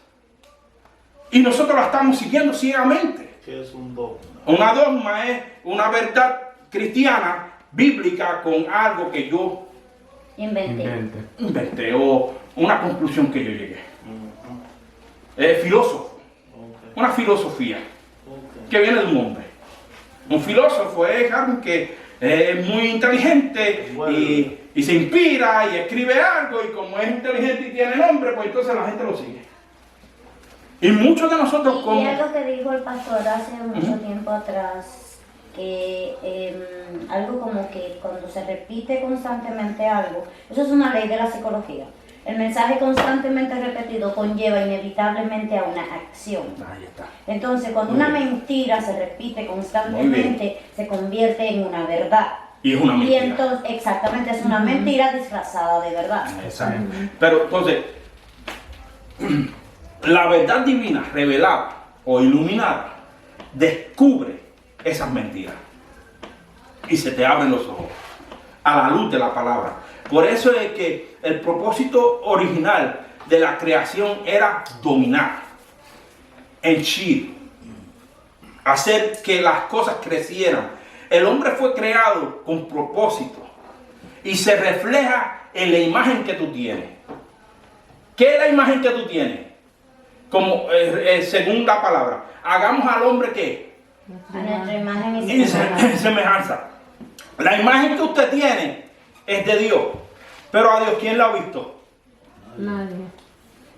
[SPEAKER 1] Y nosotros la estamos siguiendo ciegamente.
[SPEAKER 7] ¿Qué es un dogma?
[SPEAKER 1] Una dogma es una verdad cristiana, bíblica, con algo que yo inventé o una conclusión que yo llegué. Filósofo. Una filosofía que viene de un hombre. Un filósofo es alguien que es muy inteligente y se inspira y escribe algo, y como es inteligente y tiene nombre, pues entonces la gente lo sigue. Y muchos de nosotros
[SPEAKER 2] Y algo que dijo el pastor hace mucho tiempo atrás, que algo como que cuando se repite constantemente algo, eso es una ley de la psicología. El mensaje constantemente repetido conlleva inevitablemente a una acción.
[SPEAKER 1] Ahí está.
[SPEAKER 2] Entonces, cuando una mentira se repite constantemente, se convierte en una verdad.
[SPEAKER 1] Y es una mentira.
[SPEAKER 2] Y entonces, exactamente, es una mentira disfrazada de verdad.
[SPEAKER 1] Exacto. Pero entonces, la verdad divina revelada o iluminada descubre esas mentiras y se te abren los ojos a la luz de la palabra. Por eso es que el propósito original de la creación era dominar, henchir, hacer que las cosas crecieran. El hombre fue creado con propósito y se refleja en la imagen que tú tienes. ¿Qué es la imagen que tú tienes? Como según la palabra, hagamos al hombre ¿qué?
[SPEAKER 2] A nuestra imagen y
[SPEAKER 1] semejanza. La imagen que usted tiene es de Dios, pero a Dios, ¿quién la ha visto?
[SPEAKER 6] Nadie.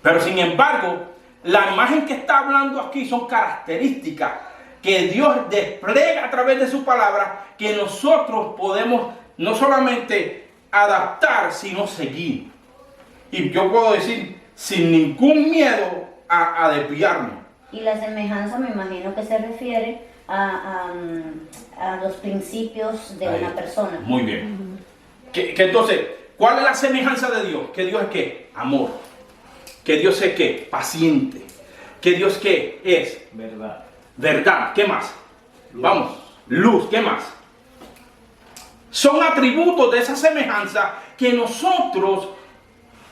[SPEAKER 1] Pero sin embargo, la imagen que está hablando aquí son características que Dios despliega a través de su palabra, que nosotros podemos no solamente adaptar, sino seguir. Y yo puedo decir, sin ningún miedo a desviarnos.
[SPEAKER 2] Y la semejanza me imagino que se refiere a los principios de una persona.
[SPEAKER 1] Muy bien. Que entonces, ¿cuál es la semejanza de Dios? Que Dios es ¿qué? Amor. Que Dios es ¿qué? Paciente. Que Dios ¿qué? Es
[SPEAKER 7] Verdad.
[SPEAKER 1] verdad. ¿Qué más?
[SPEAKER 7] Luz.
[SPEAKER 1] Vamos. Luz. ¿Qué más? Son atributos de esa semejanza que nosotros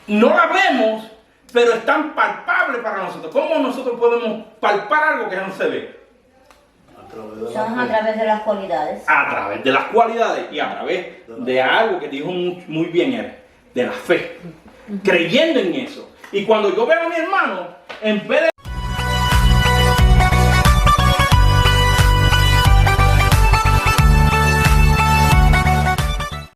[SPEAKER 1] no la vemos, pero están palpables para nosotros. ¿Cómo nosotros podemos palpar algo que no se ve?
[SPEAKER 2] Son a través de las cualidades.
[SPEAKER 1] A través de las cualidades y a través de algo que dijo muy bien él, de la fe. Creyendo en eso. Y cuando yo veo a mi hermano, en vez de